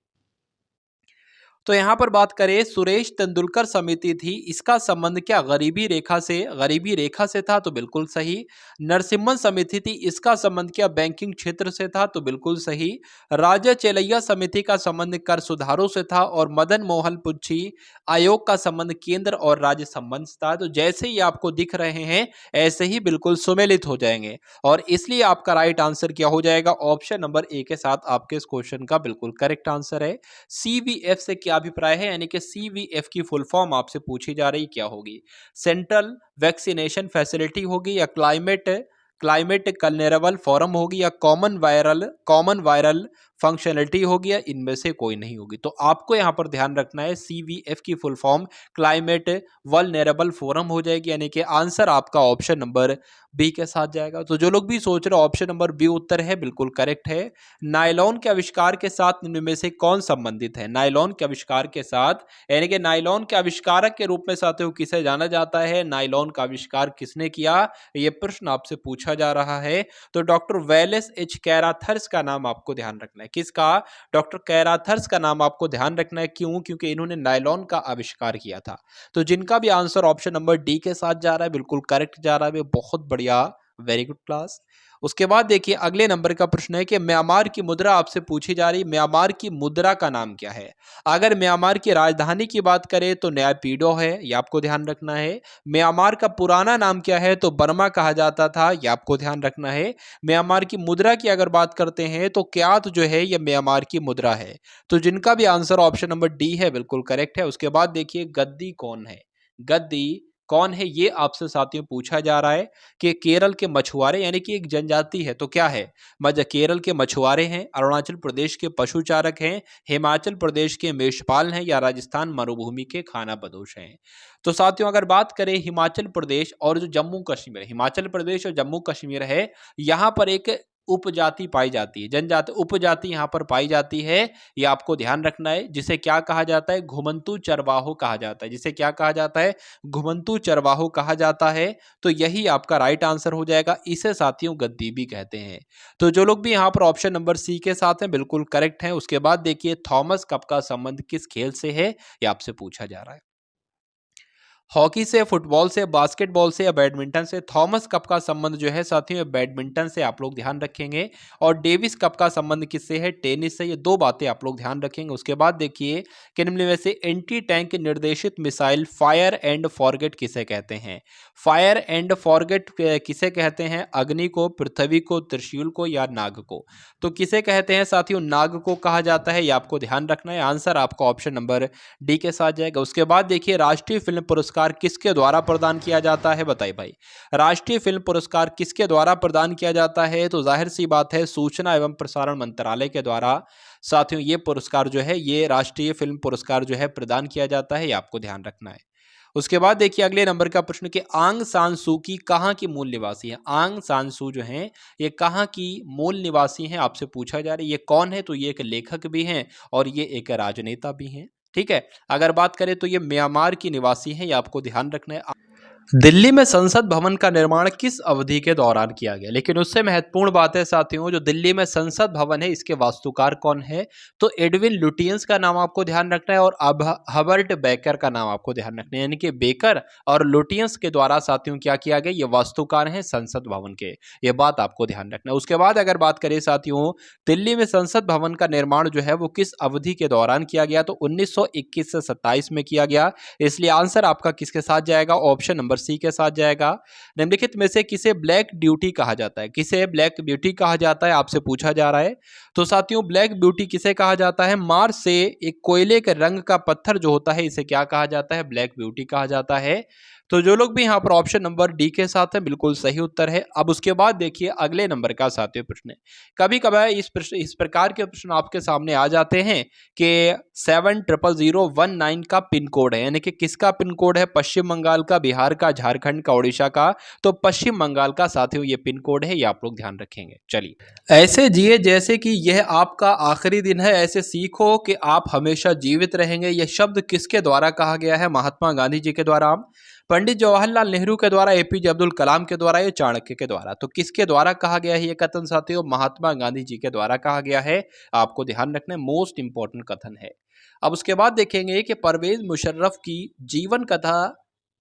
तो यहाँ पर बात करें सुरेश तेंदुलकर समिति थी, इसका संबंध क्या गरीबी रेखा से? गरीबी रेखा से था, तो बिल्कुल सही। नरसिम्हन समिति थी, इसका संबंध क्या बैंकिंग क्षेत्र से था? तो बिल्कुल सही। राजा चेलैया समिति का संबंध कर सुधारों से था, और मदन मोहन पुच्छी आयोग का संबंध केंद्र और राज्य संबंध था। तो जैसे ही आपको दिख रहे हैं ऐसे ही बिल्कुल सुमेलित हो जाएंगे, और इसलिए आपका राइट आंसर क्या हो जाएगा? ऑप्शन नंबर ए के साथ आपके इस क्वेश्चन का बिल्कुल करेक्ट आंसर है। सीवीएफ से क्या अभिप्राय है, यानी कि सीवीएफ की फुल फॉर्म आपसे पूछी जा रही क्या होगी? सेंट्रल वैक्सीनेशन फैसिलिटी होगी, या क्लाइमेट कल्नरेबल फोरम होगी, या कॉमन वायरल फंक्शनलिटी होगी, या इनमें से कोई नहीं होगी? तो आपको यहां पर ध्यान रखना है सीवीएफ की full form climate vulnerable forum हो जाएगी, यानी कि आंसर आपका ऑप्शन नंबर बी के साथ जाएगा। तो जो लोग भी सोच रहे ऑप्शन नंबर बी उत्तर है बिल्कुल करेक्ट है। नायलॉन के आविष्कार के साथ निम्न में से कौन संबंधित है? नायलॉन के आविष्कार के साथ, यानी कि नायलॉन के आविष्कारक के रूप में साथियों किसे जाना जाता है? नायलॉन का आविष्कार किसने किया? ये प्रश्न आपसे पूछा जा रहा है। तो डॉक्टर वेलेस एच कैराथर्स का नाम आपको ध्यान रखना है। किसका? डॉक्टर कैराथर्स का नाम आपको ध्यान रखना है। क्यों? क्योंकि इन्होंने नायलॉन का आविष्कार किया था। तो जिनका भी आंसर ऑप्शन नंबर डी के साथ जा रहा है बिल्कुल करेक्ट जा रहा है, बहुत बढ़िया, वेरी गुड क्लास। उसके बाद देखिए अगले नंबर का प्रश्न है कि म्यांमार की मुद्रा आपसे पूछी जा रही, म्यांमार की मुद्रा का नाम क्या है। अगर म्यांमार की राजधानी की बात करें तो नयापीडो है, ये आपको ध्यान रखना है। म्यांमार का पुराना नाम क्या है, तो बर्मा कहा जाता था, ये आपको ध्यान रखना है। म्यांमार की मुद्रा की अगर बात करते हैं तो क्यात जो है ये म्यांमार की मुद्रा है। तो जिनका भी आंसर ऑप्शन नंबर डी है बिल्कुल करेक्ट है। उसके बाद देखिए गद्दी कौन है, गद्दी कौन है ये आपसे साथियों पूछा जा रहा है कि केरल के मछुआरे यानी कि एक जनजाति है, तो क्या है, मज केरल के मछुआरे हैं, अरुणाचल प्रदेश के पशुचारक हैं, हिमाचल प्रदेश के मेषपाल हैं, या राजस्थान मरुभूमि के खानाबदोश हैं। तो साथियों अगर बात करें हिमाचल प्रदेश और जो जम्मू कश्मीर, हिमाचल प्रदेश और जम्मू कश्मीर है, यहाँ पर एक उपजाति पाई जाती है, जनजाति उपजाति यहाँ पर पाई जाती है, ये आपको ध्यान रखना है, जिसे क्या कहा जाता है, घुमंतू चरवाहो कहा जाता है, जिसे क्या कहा जाता है, घुमंतू चरवाहो कहा जाता है। तो यही आपका राइट आंसर हो जाएगा, इसे साथियों गद्दी भी कहते हैं। तो जो लोग भी यहाँ पर ऑप्शन नंबर सी के साथ हैं बिल्कुल करेक्ट हैं। उसके बाद देखिए थॉमस कप का संबंध किस खेल से है, ये आपसे पूछा जा रहा है। हॉकी से, फुटबॉल से, बास्केटबॉल से या बैडमिंटन से। थॉमस कप का संबंध जो है साथियों बैडमिंटन से आप लोग ध्यान रखेंगे। और डेविस कप का संबंध किससे है, टेनिस से। ये दो बातें आप लोग ध्यान रखेंगे। उसके बाद देखिए कि निम्न में से एंटी टैंक निर्देशित मिसाइल फायर एंड फॉरगेट किसे कहते हैं। फायर एंड फॉरगेट किसे कहते हैं, अग्नि को, पृथ्वी को, त्रिशूल को या नाग को। तो किसे कहते हैं साथियों, नाग को कहा जाता है, ये आपको ध्यान रखना है। आंसर आपका ऑप्शन नंबर डी के साथ जाएगा। उसके बाद देखिए राष्ट्रीय फिल्म पुरस्कार किसके द्वारा प्रदान किया जाता है, बताइए भाई। राष्ट्रीय फिल्म पुरस्कार किसके द्वारा प्रदान किया जाता है, तो जाहिर सी बात है सूचना एवं प्रसारण मंत्रालय के द्वारा साथियों ये पुरस्कार जो है, ये राष्ट्रीय फिल्म पुरस्कार जो है प्रदान किया जाता है, ये आपको ध्यान रखना है। उसके बाद देखिए अगले नंबर का प्रश्न कि आंग सान सू की कहाँ की मूल निवासी है। आंग सान सू जो है ये कहाँ की मूल निवासी हैं, आपसे पूछा जा रहा है। ये कौन है, तो ये एक लेखक भी हैं और ये एक राजनेता भी हैं। ठीक है, अगर बात करें तो ये म्यांमार की निवासी हैं, ये आपको ध्यान रखना है। दिल्ली में संसद भवन का निर्माण किस अवधि के दौरान किया गया, लेकिन उससे महत्वपूर्ण बात है साथियों, जो दिल्ली में संसद भवन है इसके वास्तुकार कौन है, तो एडविन लुटियंस का नाम आपको ध्यान रखना है और अब हबर्ट बेकर का नाम आपको ध्यान रखना है। यानी कि बेकर और लुटियंस के द्वारा साथियों क्या किया गया, ये वास्तुकार हैं संसद भवन के, ये बात आपको ध्यान रखना है। उसके बाद अगर बात करें साथियों दिल्ली में संसद भवन का निर्माण जो है वो किस अवधि के दौरान किया गया, तो 1921 से 27 में किया गया। इसलिए आंसर आपका किसके साथ जाएगा, ऑप्शन नंबर सी के साथ जाएगा। निम्नलिखित में से किसे ब्लैक ब्यूटी कहा जाता है, किसे ब्लैक ब्यूटी कहा जाता है, आपसे पूछा जा रहा है। तो साथियों ब्लैक ब्यूटी किसे कहा जाता है, मार्स से एक कोयले के रंग का पत्थर जो होता है इसे क्या कहा जाता है, ब्लैक ब्यूटी कहा जाता है। तो जो लोग भी यहाँ पर ऑप्शन नंबर डी के साथ हैं बिल्कुल सही उत्तर है। अब उसके बाद देखिए अगले नंबर का साथियों प्रश्न है। कभी कभार इस प्रकार के प्रश्न आपके सामने आ जाते हैं कि 700019 का पिन कोड है, यानी कि किसका पिन कोड है, पश्चिम बंगाल का, बिहार का, झारखंड का, उड़ीसा का। तो पश्चिम बंगाल का साथियों ये पिन कोड है, ये आप लोग ध्यान रखेंगे। चलिए ऐसे जिए जैसे कि यह आपका आखिरी दिन है, ऐसे सीखो कि आप हमेशा जीवित रहेंगे। यह शब्द किसके द्वारा कहा गया है, महात्मा गांधी जी के द्वारा, पंडित जवाहरलाल नेहरू के द्वारा, एपीजे अब्दुल कलाम के द्वारा, या चाणक्य के द्वारा। तो किसके द्वारा कहा गया है ये कथन साथियों, महात्मा गांधी जी के द्वारा कहा गया है, आपको ध्यान रखना है, मोस्ट इंपॉर्टेंट कथन है। अब उसके बाद देखेंगे कि परवेज मुशर्रफ की जीवन कथा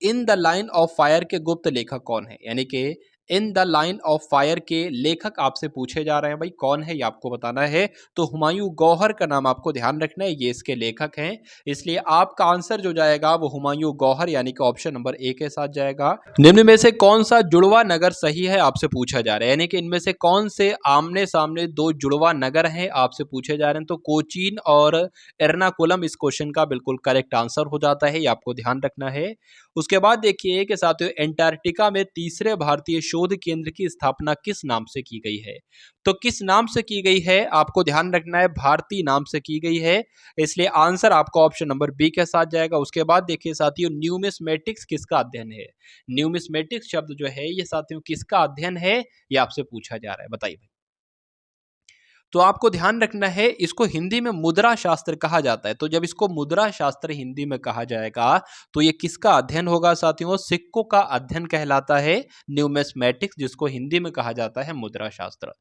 in the line of fire के गुप्त लेखक कौन है, यानी कि in the line of fire के लेखक आपसे पूछे जा रहे हैं भाई कौन है, ये आपको बताना है। तो हुमायूं गौहर का नाम आपको ध्यान रखना है, ये इसके लेखक हैं। इसलिए आपका आंसर जो जाएगा वो हुमायूं गौहर यानी कि ऑप्शन नंबर ए के साथ जाएगा। निम्न में से कौन सा जुड़वा नगर सही है, आपसे पूछा जा रहा है, यानी कि इनमें से कौन से आमने सामने दो जुड़वा नगर हैं, आपसे पूछे जा रहे हैं। तो कोचीन और एर्नाकुलम इस क्वेश्चन का बिल्कुल करेक्ट आंसर हो जाता है, ये आपको ध्यान रखना है। उसके बाद देखिए कि साथियों एंटार्क्टिका में तीसरे भारतीय शोध केंद्र की स्थापना किस नाम से की गई है। तो किस नाम से की गई है, आपको ध्यान रखना है, भारतीय नाम से की गई है। इसलिए आंसर आपका ऑप्शन नंबर बी के साथ जाएगा। उसके बाद देखिए साथियों न्यूमिस्मेटिक्स किसका अध्ययन है, न्यूमिस्मेटिक्स शब्द जो है ये साथियों किसका अध्ययन है, ये आपसे पूछा जा रहा है, बताइए। तो आपको ध्यान रखना है, इसको हिंदी में मुद्रा शास्त्र कहा जाता है। तो जब इसको मुद्रा शास्त्र हिंदी में कहा जाएगा तो ये किसका अध्ययन होगा साथियों? सिक्कों का अध्ययन कहलाता है, न्यूमिस्मेटिक्स, जिसको हिंदी में कहा जाता है मुद्रा शास्त्र।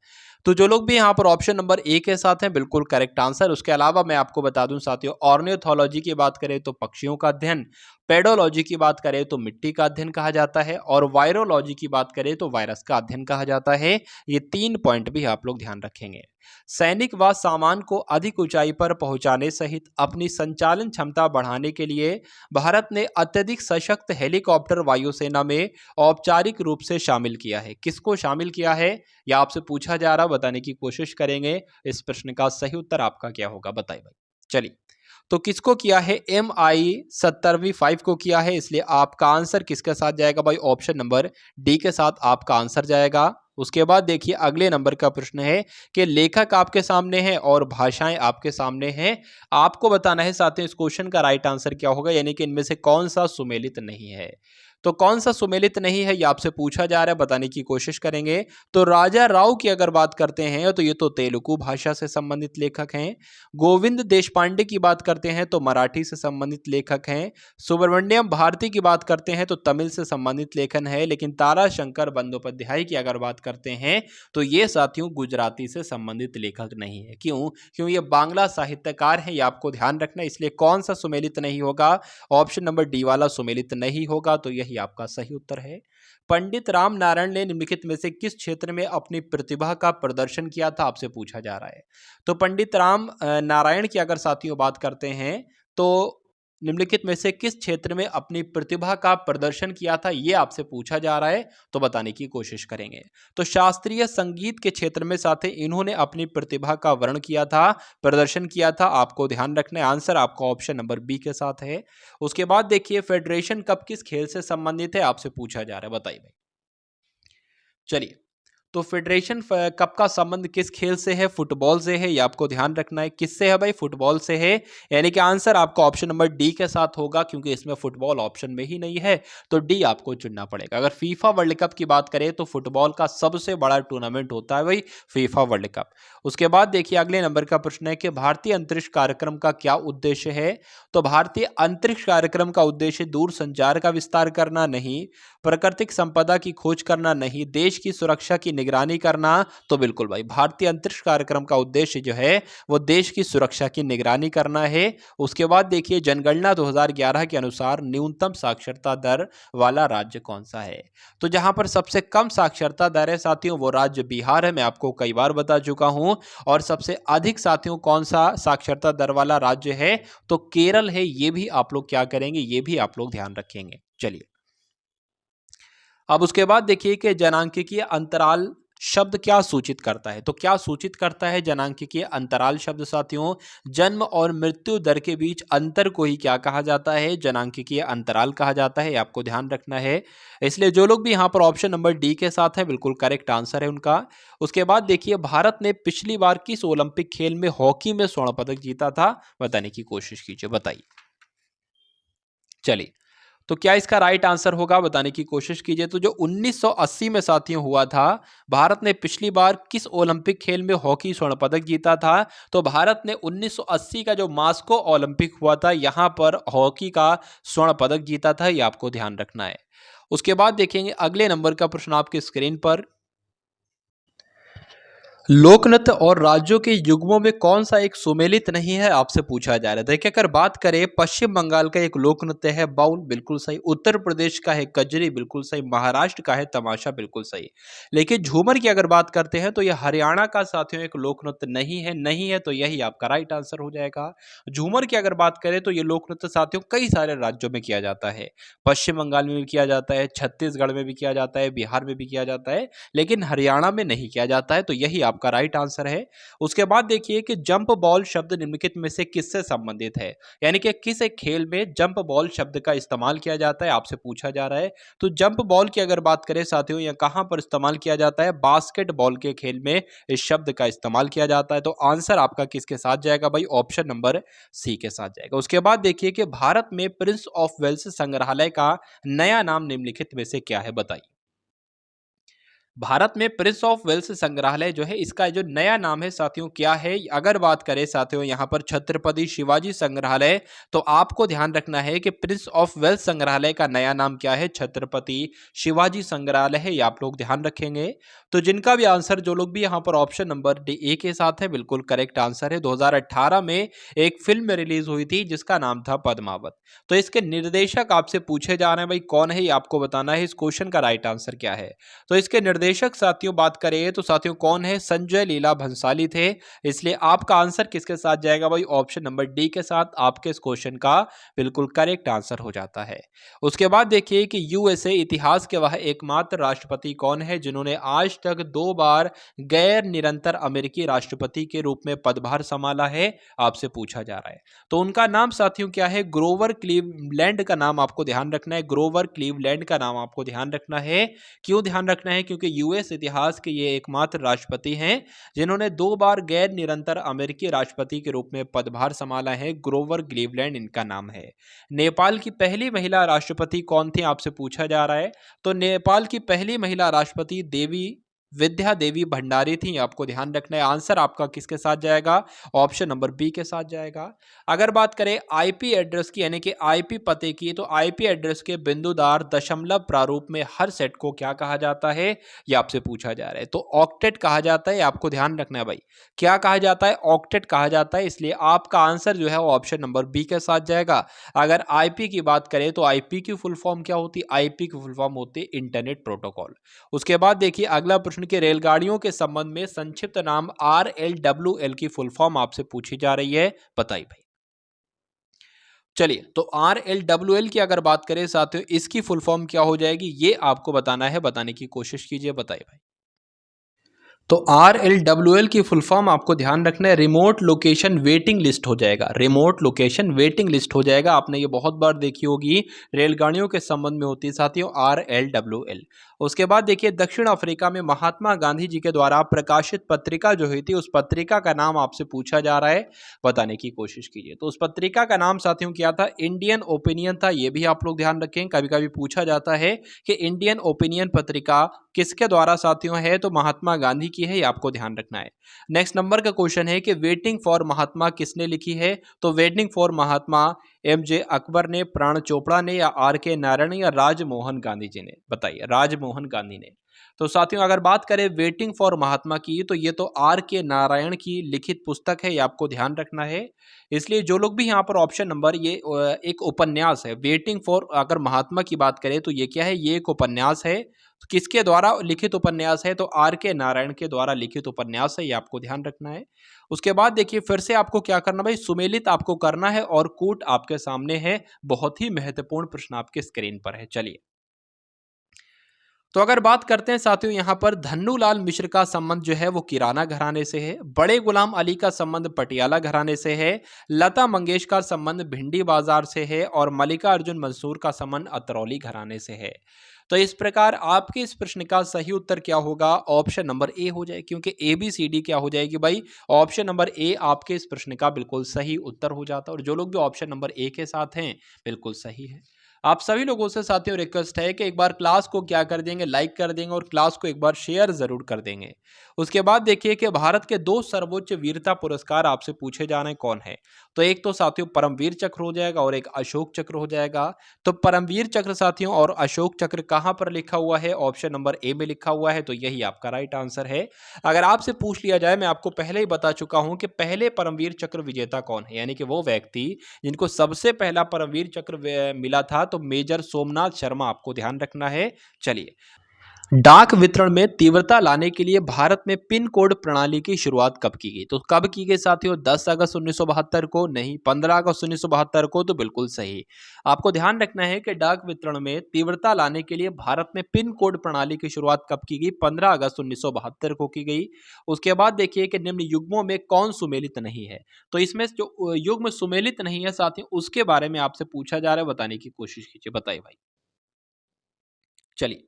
तो जो लोग भी यहाँ पर ऑप्शन नंबर ए के साथ हैं, बिल्कुल करेक्ट आंसर। उसके अलावा मैं आपको बता दूं साथियों, ऑर्नियोथोलॉजी की बात करें तो पक्षियों का अध्ययन, पेडोलॉजी की बात करें तो मिट्टी का अध्ययन कहा जाता है, और वायरोलॉजी की बात करें तो वायरस का अध्ययन कहा जाता है। ये 3 पॉइंट भी आप लोग ध्यान रखेंगे। सैनिक व सामान को अधिक ऊंचाई पर पहुंचाने सहित अपनी संचालन क्षमता बढ़ाने के लिए भारत ने अत्यधिक सशक्त हेलीकॉप्टर वायुसेना में औपचारिक रूप से शामिल किया है। किसको शामिल किया है, या आपसे पूछा जा रहा, बताने की कोशिश करेंगे। इस प्रश्न का सही उत्तर आपका क्या होगा, बताइए भाई। चलिए, तो किसको किया है? MI-17V5 को किया है, इसलिए आपका आंसर किसके साथ जाएगा भाई? ऑप्शन नंबर डी के साथ आपका आंसर जाएगा। उसके बाद देखिए अगले नंबर का प्रश्न है कि लेखक आपके सामने है और भाषाएं आपके सामने हैं। आपको बताना है साथियों इस क्वेश्चन का राइट आंसर क्या होगा, यानी कि इनमें से कौन सा सुमेलित नहीं है। तो कौन सा सुमेलित नहीं है, यह आपसे पूछा जा रहा है, बताने की कोशिश करेंगे। तो राजा राव की अगर बात करते हैं तो ये तो तेलुगु भाषा से संबंधित लेखक हैं। गोविंद देशपांडे की बात करते हैं तो मराठी से संबंधित लेखक हैं। सुब्रमण्यम भारती की बात करते हैं तो तमिल से संबंधित लेखन है। लेकिन ताराशंकर बंदोपाध्याय की अगर बात करते हैं तो ये साथियों गुजराती से संबंधित लेखक नहीं है। क्यों ये बांग्ला साहित्यकार हैं, ये आपको ध्यान रखना है। इसलिए कौन सा सुमेलित नहीं होगा? ऑप्शन नंबर डी वाला सुमेलित नहीं होगा। तो यही आपका सही उत्तर है। पंडित राम नारायण ने निम्नलिखित में से किस क्षेत्र में अपनी प्रतिभा का प्रदर्शन किया था, आपसे पूछा जा रहा है। तो पंडित राम नारायण की अगर साथियों बात करते हैं तो निम्नलिखित में से किस क्षेत्र में अपनी प्रतिभा का प्रदर्शन किया था, यह आपसे पूछा जा रहा है, तो बताने की कोशिश करेंगे। तो शास्त्रीय संगीत के क्षेत्र में साथ इन्होंने अपनी प्रतिभा का वर्णन किया था, प्रदर्शन किया था। आपको ध्यान रखना है, आंसर आपका ऑप्शन नंबर बी के साथ है। उसके बाद देखिए फेडरेशन कप किस खेल से संबंधित है, आपसे पूछा जा रहा है, बताइए भाई। चलिए, तो फेडरेशन कप का संबंध किस खेल से है? फुटबॉल से है। ये आपको ध्यान रखना है। किससे है भाई? फुटबॉल से है। यानी कि आंसर आपका ऑप्शन नंबर डी के साथ होगा, क्योंकि इसमें फुटबॉल ऑप्शन में ही नहीं है, तो डी आपको चुनना पड़ेगा। अगर फीफा वर्ल्ड कप की बात करें तो फुटबॉल का सबसे बड़ा टूर्नामेंट होता है भाई फीफा वर्ल्ड कप। उसके बाद देखिए अगले नंबर का प्रश्न है कि भारतीय अंतरिक्ष कार्यक्रम का क्या उद्देश्य है? तो भारतीय अंतरिक्ष कार्यक्रम का उद्देश्य दूर संचार का विस्तार करना नहीं, प्राकृतिक संपदा की खोज करना नहीं, देश की सुरक्षा की निगरानी करना। तो बिल्कुल भाई, भारतीय अंतरिक्ष कार्यक्रम का उद्देश्य जो है वो देश की सुरक्षा की निगरानी करना है। उसके बाद देखिए जनगणना 2011 के अनुसार न्यूनतम साक्षरता दर वाला राज्य कौन सा है? तो जहां पर सबसे कम साक्षरता दर है साथियों वो राज्य बिहार है, मैं आपको कई बार बता चुका हूं। और सबसे अधिक साथियों कौन सा साक्षरता दर वाला राज्य है? तो केरल है। ये भी आप लोग क्या करेंगे, ये भी आप लोग ध्यान रखेंगे। चलिए, अब उसके बाद देखिए कि जनांकिकीय अंतराल शब्द क्या सूचित करता है? तो क्या सूचित करता है जनांकिकीय अंतराल शब्द साथियों? जन्म और मृत्यु दर के बीच अंतर को ही क्या कहा जाता है? जनांकिकीय अंतराल कहा जाता है। आपको ध्यान रखना है। इसलिए जो लोग भी यहाँ पर ऑप्शन नंबर डी के साथ है बिल्कुल करेक्ट आंसर है उनका। उसके बाद देखिए भारत ने पिछली बार किस ओलंपिक खेल में हॉकी में स्वर्ण पदक जीता था, बताने की कोशिश कीजिए, बताइए। चलिए, तो क्या इसका राइट आंसर होगा, बताने की कोशिश कीजिए। तो जो 1980 में साथियों हुआ था, भारत ने पिछली बार किस ओलंपिक खेल में हॉकी स्वर्ण पदक जीता था? तो भारत ने 1980 का जो मास्को ओलंपिक हुआ था यहां पर हॉकी का स्वर्ण पदक जीता था। ये आपको ध्यान रखना है। उसके बाद देखेंगे अगले नंबर का प्रश्न आपके स्क्रीन पर। लोकनृत्य और राज्यों के युग्मों में कौन सा एक सुमेलित नहीं है, आपसे पूछा जा रहा है। देखिए अगर बात करें पश्चिम बंगाल का एक लोक नृत्य है बाउल, बिल्कुल सही। उत्तर प्रदेश का है कजरी, बिल्कुल सही। महाराष्ट्र का है तमाशा, बिल्कुल सही। लेकिन झूमर की अगर बात करते हैं तो यह हरियाणा का साथियों एक लोक नृत्य नहीं है, तो यही आपका राइट आंसर हो जाएगा। झूमर की अगर बात करें तो यह लोक नृत्य साथियों कई सारे राज्यों में किया जाता है। पश्चिम बंगाल में भी किया जाता है, छत्तीसगढ़ में भी किया जाता है, बिहार में भी किया जाता है, लेकिन हरियाणा में नहीं किया जाता है, तो यही आपका राइट आंसर है। उसके बाद देखिए कि जंप बॉल शब्द निम्नलिखित में से किससे संबंधित है, यानी कि किस एक खेल में जंप बॉल शब्द का इस्तेमाल किया जाता है, आपसे पूछा जा रहा है। तो जंप बॉल की अगर बात करें साथियों, यह कहां पर इस्तेमाल किया जाता है? बास्केटबॉल के खेल में इस शब्द का इस्तेमाल किया जाता है। तो आंसर आपका किसके साथ जाएगा भाई? ऑप्शन नंबर सी के साथ जाएगा। उसके बाद देखिए कि भारत में प्रिंस ऑफ वेल्स संग्रहालय का नया नाम निम्नलिखित में से क्या है, बताइए। भारत में प्रिंस ऑफ वेल्स संग्रहालय जो है इसका जो नया नाम है साथियों क्या है? अगर बात करें साथियों यहाँ पर छत्रपति शिवाजी संग्रहालय, तो आपको ध्यान रखना है कि प्रिंस ऑफ वेल्स संग्रहालय का नया नाम क्या है? छत्रपति शिवाजी संग्रहालय है, ये आप लोग ध्यान रखेंगे। तो जिनका भी आंसर, जो लोग भी यहाँ पर ऑप्शन नंबर डी ए के साथ है, बिल्कुल करेक्ट आंसर है। 2018 में एक फिल्म रिलीज हुई थी जिसका नाम था पद्मावत। तो इसके निर्देशक आपसे पूछे जा रहे हैं भाई कौन है, ये आपको बताना है। इस क्वेश्चन का राइट आंसर क्या है? तो इसके निर्देशक साथियों बात करें तो साथियों कौन है? संजय लीला भंसाली थे। इसलिए आपका आंसर किसके साथ जाएगा भाई? ऑप्शन नंबर डी के साथ आपके इस क्वेश्चन का बिल्कुल करेक्ट आंसर हो जाता है। उसके बाद देखिए कि यूएसए इतिहास के वह एकमात्र राष्ट्रपति कौन है जिन्होंने आज तक 2 बार गैर निरंतर अमेरिकी राष्ट्रपति के रूप में पदभार संभाला है, आपसे पूछा जा रहा है। तो उनका नाम साथियों क्या है? ग्रोवर क्लीवलैंड का नाम आपको ध्यान रखना है। ग्रोवर क्लीवलैंड का नाम आपको ध्यान रखना है। क्यों ध्यान रखना है? क्योंकि यूएस इतिहास के ये एकमात्र राष्ट्रपति हैं जिन्होंने 2 बार गैर निरंतर अमेरिकी राष्ट्रपति के रूप में पदभार संभाला है। ग्रोवर क्लीवलैंड इनका नाम है। नेपाल की पहली महिला राष्ट्रपति कौन थी, आपसे पूछा जा रहा है। तो नेपाल की पहली महिला राष्ट्रपति देवी विद्या देवी भंडारी थी, आपको ध्यान रखना है। आंसर आपका किसके साथ जाएगा? ऑप्शन नंबर बी के साथ जाएगा। अगर बात करें आईपी एड्रेस की, यानी कि आईपी पते की, तो आईपी एड्रेस के बिंदुदार दशमलव प्रारूप में हर सेट को क्या कहा जाता है, ये आपसे पूछा जा रहा है। तो ऑक्टेट कहा जाता है, आपको ध्यान रखना है भाई। क्या कहा जाता है? ऑक्टेट कहा जाता है। इसलिए आपका आंसर जो है वो ऑप्शन नंबर बी के साथ जाएगा। अगर आईपी की बात करें तो आईपी की फुल फॉर्म क्या होती है? आईपी की फुल फॉर्म होती है इंटरनेट प्रोटोकॉल। उसके बाद देखिए अगला प्रश्न के रेलगाड़ियों के संबंध में संक्षिप्त नाम RLWL की फुल फॉर्म आपसे पूछी जा रही है, बताइए भाई। चलिए, तो RLWL की अगर बात करें साथियों, इसकी फुल फॉर्म क्या हो जाएगी, ये आपको बताना है, बताने की कोशिश कीजिए, बताइए भाई। तो RLWL की फुल फॉर्म आपको ध्यान रखना है, रिमोट लोकेशन वेटिंग लिस्ट हो जाएगा। रिमोट लोकेशन वेटिंग लिस्ट हो जाएगा। आपने ये बहुत बार देखी होगी, रेलगाड़ियों के संबंध में होती है साथियों RLWL। उसके बाद देखिए दक्षिण अफ्रीका में महात्मा गांधी जी के द्वारा प्रकाशित पत्रिका जो हुई थी, उस पत्रिका का नाम आपसे पूछा जा रहा है, बताने की कोशिश कीजिए। तो उस पत्रिका का नाम साथियों क्या था? इंडियन ओपिनियन था। ये भी आप लोग ध्यान रखें, कभी कभी पूछा जाता है कि इंडियन ओपिनियन पत्रिका किसके द्वारा साथियों है, तो महात्मा गांधी की है, ये आपको ध्यान रखना है। नेक्स्ट नंबर का क्वेश्चन है कि वेटिंग फॉर महात्मा किसने लिखी है? तो waiting for Mahatma MJ Akbar ने, प्राण चोपड़ा ने, या RK नारायण या राजमोहन गांधी जी ने, बताइए। राजमोहन गांधी ने। तो साथियों अगर बात करें वेटिंग फॉर महात्मा की, तो ये तो RK नारायण की लिखित पुस्तक है, ये आपको ध्यान रखना है। इसलिए जो लोग भी यहाँ पर ऑप्शन नंबर, ये एक उपन्यास है। वेटिंग फॉर अगर महात्मा की बात करें तो ये क्या है? ये एक उपन्यास है। तो किसके द्वारा लिखित उपन्यास है? तो RK नारायण के द्वारा लिखित उपन्यास है, ये आपको ध्यान रखना है। उसके बाद देखिए फिर से आपको क्या करना भाई, सुमेलित आपको करना है और कूट आपके सामने है। बहुत ही महत्वपूर्ण प्रश्न आपके स्क्रीन पर है। चलिए, तो अगर बात करते हैं साथियों यहाँ पर धन्नूलाल मिश्र का संबंध जो है वो किराना घराने से है। बड़े गुलाम अली का संबंध पटियाला घराने से है। लता मंगेशकर का संबंध भिंडी बाजार से है। और मल्लिका अर्जुन मंसूर का संबंध अतरौली घराने से है। तो इस प्रकार आपके इस प्रश्न का सही उत्तर क्या होगा? ऑप्शन नंबर ए हो जाए, क्योंकि ABCD क्या हो जाएगी भाई? ऑप्शन नंबर ए आपके इस प्रश्न का बिल्कुल सही उत्तर हो जाता है। और जो लोग भी ऑप्शन नंबर ए के साथ हैं, बिल्कुल सही है। आप सभी लोगों से साथियों रिक्वेस्ट है कि एक बार क्लास को क्या कर देंगे, लाइक कर देंगे, और क्लास को एक बार शेयर जरूर कर देंगे। उसके बाद देखिए कि भारत के 2 सर्वोच्च वीरता पुरस्कार आपसे पूछे जा रहे हैं, कौन है? तो एक तो साथियों परमवीर चक्र हो जाएगा और एक अशोक चक्र हो जाएगा। तो परमवीर चक्र साथियों और अशोक चक्र कहां पर लिखा हुआ है? ऑप्शन नंबर ए में लिखा हुआ है। तो यही आपका राइट आंसर है। अगर आपसे पूछ लिया जाए, मैं आपको पहले ही बता चुका हूं कि पहले परमवीर चक्र विजेता कौन है, यानी कि वो व्यक्ति जिनको सबसे पहला परमवीर चक्र मिला था, तो मेजर सोमनाथ शर्मा, आपको ध्यान रखना है। चलिए, डाक वितरण में तीव्रता लाने के लिए भारत में पिन कोड प्रणाली की शुरुआत कब की गई? तो कब की गई साथियों? 10 अगस्त 1972 को? नहीं। 15 अगस्त 1972 को? तो बिल्कुल सही। आपको ध्यान रखना है कि डाक वितरण में तीव्रता लाने के लिए भारत में पिन कोड प्रणाली की शुरुआत कब की गई? 15 अगस्त 1972 को की गई। उसके बाद देखिए कि निम्न युग्मों में कौन सुमेलित नहीं है? तो इसमें जो युग्म सुमेलित नहीं है साथियों, उसके बारे में आपसे पूछा जा रहा है, बताने की कोशिश कीजिए, बताइए भाई। चलिए,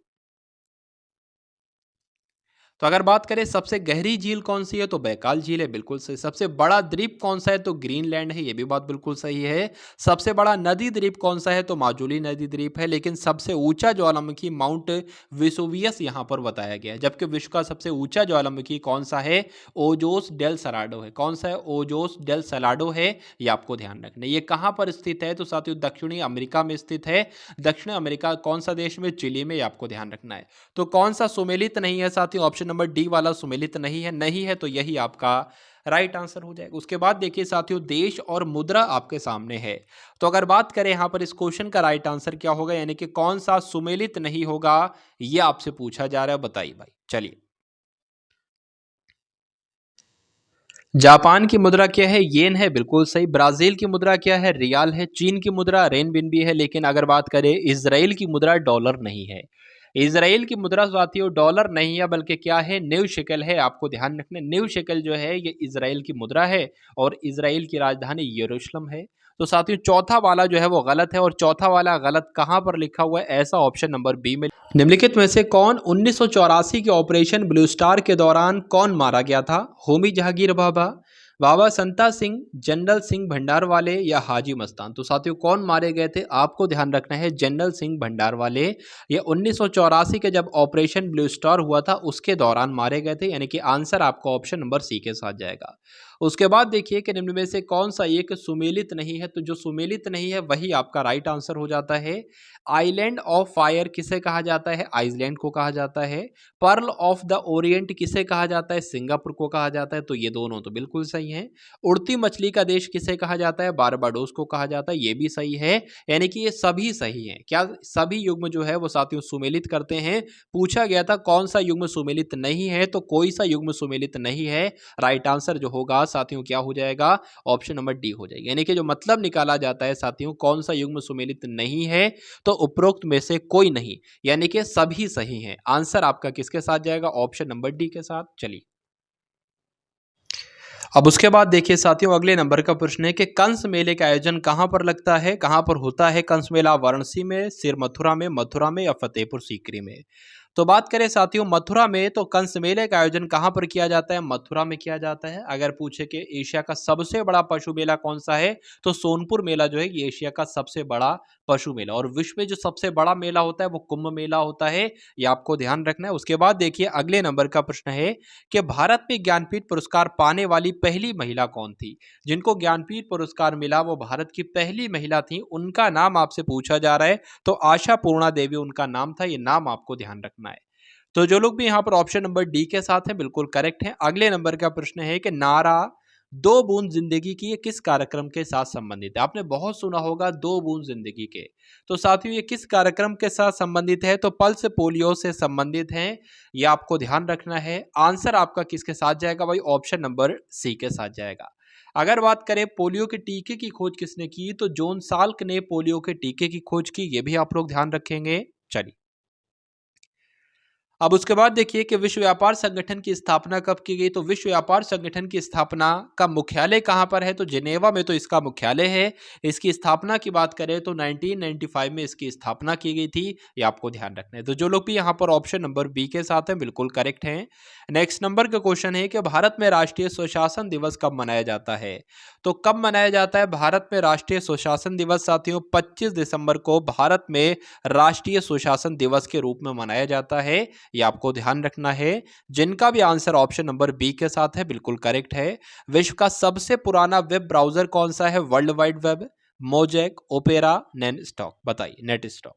तो अगर बात करें सबसे गहरी झील कौन सी है तो बैकाल झील है, बिल्कुल सही। सबसे बड़ा द्वीप कौन सा है तो ग्रीनलैंड है, ये भी बात बिल्कुल सही है। सबसे बड़ा नदी द्वीप कौन सा है तो माजुली नदी द्वीप है। लेकिन सबसे ऊंचा ज्वालामुखी माउंट वेसुवियस यहाँ पर बताया गया है, जबकि विश्व का सबसे ऊंचा ज्वालामुखी कौन सा है, ओजोस डेल सलाडो है। कौन सा है, ओजोस डेल सलाडो है, ये आपको ध्यान रखना है। ये कहाँ पर स्थित है तो साथियों दक्षिणी अमेरिका में स्थित है। दक्षिण अमेरिका कौन सा देश में, चिली में, ये आपको ध्यान रखना है। तो कौन सा सुमेलित नहीं है साथियों, ऑप्शन नंबर डी वाला सुमेलित नहीं है तो यही आपका राइट आंसर हो जाएगा। उसके बाद देखिए साथियों देश और मुद्रा आपके सामने है। तो अगर बात करें यहां पर इस क्वेश्चन का राइट आंसर क्या होगा, यानी कि कौन सा सुमेलित नहीं होगा, यह आपसे पूछा जा रहा है, बताइए भाई। चलिए, जापान की मुद्रा क्या है, येन है, बिल्कुल सही। ब्राजील की मुद्रा क्या है, रियाल है। चीन की मुद्रा रेनबिनबी है। लेकिन अगर बात करें इजराइल की मुद्रा डॉलर नहीं है। इजराइल की मुद्रा साथियों डॉलर नहीं है, बल्कि क्या है, न्यू शेकल है। आपको ध्यान रखना, न्यू शेकल जो है ये इजराइल की मुद्रा है और इजराइल की राजधानी यरूशलेम है। तो साथियों चौथा वाला जो है वो गलत है, और चौथा वाला गलत कहां पर लिखा हुआ है, ऐसा ऑप्शन नंबर बी में। निम्नलिखित में से कौन 1984 के ऑपरेशन ब्लू स्टार के दौरान कौन मारा गया था, होमी जहांगीर बाबा, बाबा संता सिंह, जनरल सिंह भंडारवाले या हाजी मस्तान। तो साथियों कौन मारे गए थे, आपको ध्यान रखना है, जनरल सिंह भंडारवाले। ये 1984 के जब ऑपरेशन ब्लू स्टार हुआ था उसके दौरान मारे गए थे, यानी कि आंसर आपका ऑप्शन नंबर सी के साथ जाएगा। उसके बाद देखिए कि निम्न में से कौन सा एक सुमेलित नहीं है, तो जो सुमेलित नहीं है वही आपका राइट आंसर हो जाता है। आइलैंड ऑफ फायर किसे कहा जाता है, आइसलैंड को कहा जाता है। पर्ल ऑफ द ओरिएंट किसे कहा जाता है, सिंगापुर को कहा जाता है। तो ये दोनों तो बिल्कुल सही हैं। उड़ती मछली का देश किसे कहा जाता है, बारबाडोस को कहा जाता है, ये भी सही है। यानी कि ये सभी सही हैं। क्या सभी युग्म जो है वो साथियों सुमेलित करते हैं। पूछा गया था कौन सा युग्म सुमेलित नहीं है, तो कोई सा युग्म सुमेलित नहीं है। राइट आंसर जो होगा साथियों क्या हो जाएगा, ऑप्शन नंबर डी हो जाएगा। यानी कि जो मतलब निकाला जाता है साथियों कौन सा युग्म सुमेलित नहीं है, तो उपरोक्त में से कोई नहीं, यानी कि सभी सही हैं। आंसर आपका किसके साथ जाएगा, ऑप्शन नंबर डी के साथ। चलिए, अब उसके बाद देखिए साथियों अगले नंबर का प्रश्न है कि कंस मेले का आयोजन कहां पर लगता है, कहां पर होता है कंस मेला, वाराणसी में, सिर मथुरा में या फतेहपुर सीकरी में। तो बात करें साथियों मथुरा में, तो कंस मेले का आयोजन कहां पर किया जाता है, मथुरा में किया जाता है। अगर पूछे कि एशिया का सबसे बड़ा पशु मेला कौन सा है, तो सोनपुर मेला जो है ये एशिया का सबसे बड़ा पशु मेला, और विश्व में जो सबसे बड़ा मेला होता है वो कुंभ मेला होता है, ये आपको ध्यान रखना है। उसके बाद देखिए अगले नंबर का प्रश्न है कि भारत में ज्ञानपीठ पुरस्कार पाने वाली पहली महिला कौन थी। जिनको ज्ञानपीठ पुरस्कार मिला वो भारत की पहली महिला थी, उनका नाम आपसे पूछा जा रहा है। तो आशा पूर्णा देवी उनका नाम था, ये नाम आपको ध्यान रखना है। तो जो लोग भी यहाँ पर ऑप्शन नंबर डी के साथ हैं बिल्कुल करेक्ट हैं। अगले नंबर का प्रश्न है कि नारा दो बूंद जिंदगी की ये किस कार्यक्रम के साथ संबंधित है। आपने बहुत सुना होगा दो बूंद जिंदगी के, तो साथियों ये किस कार्यक्रम के साथ संबंधित है, तो पल्स पोलियो से संबंधित है, ये आपको ध्यान रखना है। आंसर आपका किसके साथ जाएगा भाई, ऑप्शन नंबर सी के साथ जाएगा। अगर बात करें पोलियो के टीके की खोज किसने की, तो जॉन साल्क ने पोलियो के टीके की खोज की, ये भी आप लोग ध्यान रखेंगे। चलिए, अब उसके बाद देखिए कि विश्व व्यापार संगठन की स्थापना कब की गई, तो विश्व व्यापार संगठन की स्थापना का मुख्यालय कहां पर है, तो जिनेवा में तो इसका मुख्यालय है। इसकी स्थापना की बात करें तो 1995 में इसकी स्थापना की गई थी, ये आपको ध्यान रखना है। तो जो लोग भी यहां पर ऑप्शन नंबर बी के साथ हैं बिल्कुल करेक्ट हैं। नेक्स्ट नंबर का क्वेश्चन है कि भारत में राष्ट्रीय सुशासन दिवस कब मनाया जाता है, तो कब मनाया जाता है भारत में राष्ट्रीय सुशासन दिवस साथियों, 25 दिसंबर को भारत में राष्ट्रीय सुशासन दिवस के रूप में मनाया जाता है, ये आपको ध्यान रखना है। जिनका भी आंसर ऑप्शन नंबर बी के साथ है बिल्कुल करेक्ट है। विश्व का सबसे पुराना वेब ब्राउजर कौन सा है, World Wide Web, Mosaic, Opera, Netscape, बताइए। नेटस्टॉक।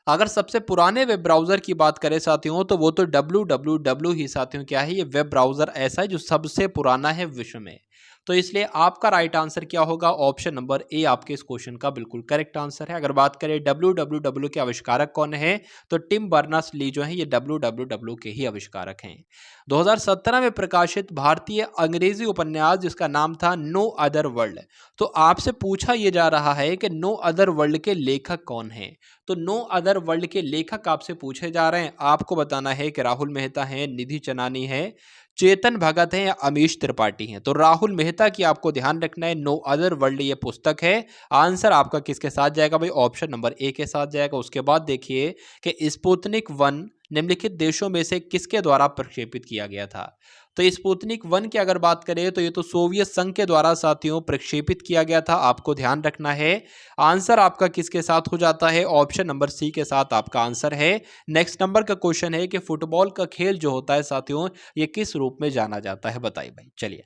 अगर सबसे पुराने वेब ब्राउजर की बात करें साथियों तो वो तो www ही साथियों क्या है, ये वेब ब्राउजर ऐसा है जो सबसे पुराना है विश्व में। तो इसलिए आपका राइट आंसर क्या होगा, ऑप्शन नंबर ए आपके इस क्वेश्चन का बिल्कुल करेक्ट आंसर है। अगर बात करें www के आविष्कारक कौन है, तो टिम बर्नर्स ली जो है ये www के ही आविष्कारक हैं। 2017 में प्रकाशित भारतीय अंग्रेजी उपन्यास जिसका नाम था नो अदर वर्ल्ड, तो आपसे पूछा यह जा रहा है कि नो अदर वर्ल्ड के लेखक कौन हैं। तो नो अदर वर्ल्ड के लेखक आपसे पूछे जा रहे हैं, आपको बताना है कि राहुल मेहता है, निधि चनानी है, चेतन भगत हैं या अमीश त्रिपाठी हैं। तो राहुल मेहता की आपको ध्यान रखना है, नो अदर वर्ल्ड ये पुस्तक है। आंसर आपका किसके साथ जाएगा भाई, ऑप्शन नंबर ए के साथ जाएगा। उसके बाद देखिए कि स्पुतनिक 1 निम्नलिखित देशों में से किसके द्वारा प्रक्षेपित किया गया था? तो स्पुतनिक 1 की अगर बात करें तो ये तो सोवियत संघ के द्वारा साथियों प्रक्षेपित किया गया था, आपको ध्यान रखना है। आंसर आपका किसके साथ हो जाता है? ऑप्शन नंबर सी के साथ आपका आंसर है। नेक्स्ट नंबर का क्वेश्चन है कि फुटबॉल का खेल जो होता है साथियों, ये किस रूप में जाना जाता है? बताइए भाई। चलिए,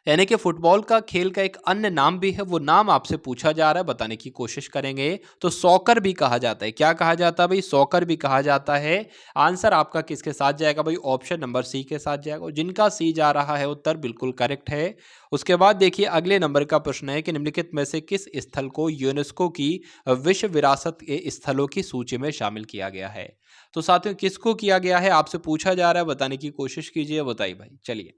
यानी कि फुटबॉल का खेल का एक अन्य नाम भी है, वो नाम आपसे पूछा जा रहा है, बताने की कोशिश करेंगे। तो सॉकर भी कहा जाता है। क्या कहा जाता है भाई? सॉकर भी कहा जाता है। आंसर आपका किसके साथ जाएगा भाई? ऑप्शन नंबर सी के साथ जाएगा। जिनका सी जा रहा है उत्तर बिल्कुल करेक्ट है। उसके बाद देखिए अगले नंबर का प्रश्न है कि निम्नलिखित में से किस स्थल को यूनेस्को की विश्व विरासत के स्थलों की सूची में शामिल किया गया है? तो साथियों किसको किया गया है आपसे पूछा जा रहा है, बताने की कोशिश कीजिए। बताइए भाई। चलिए,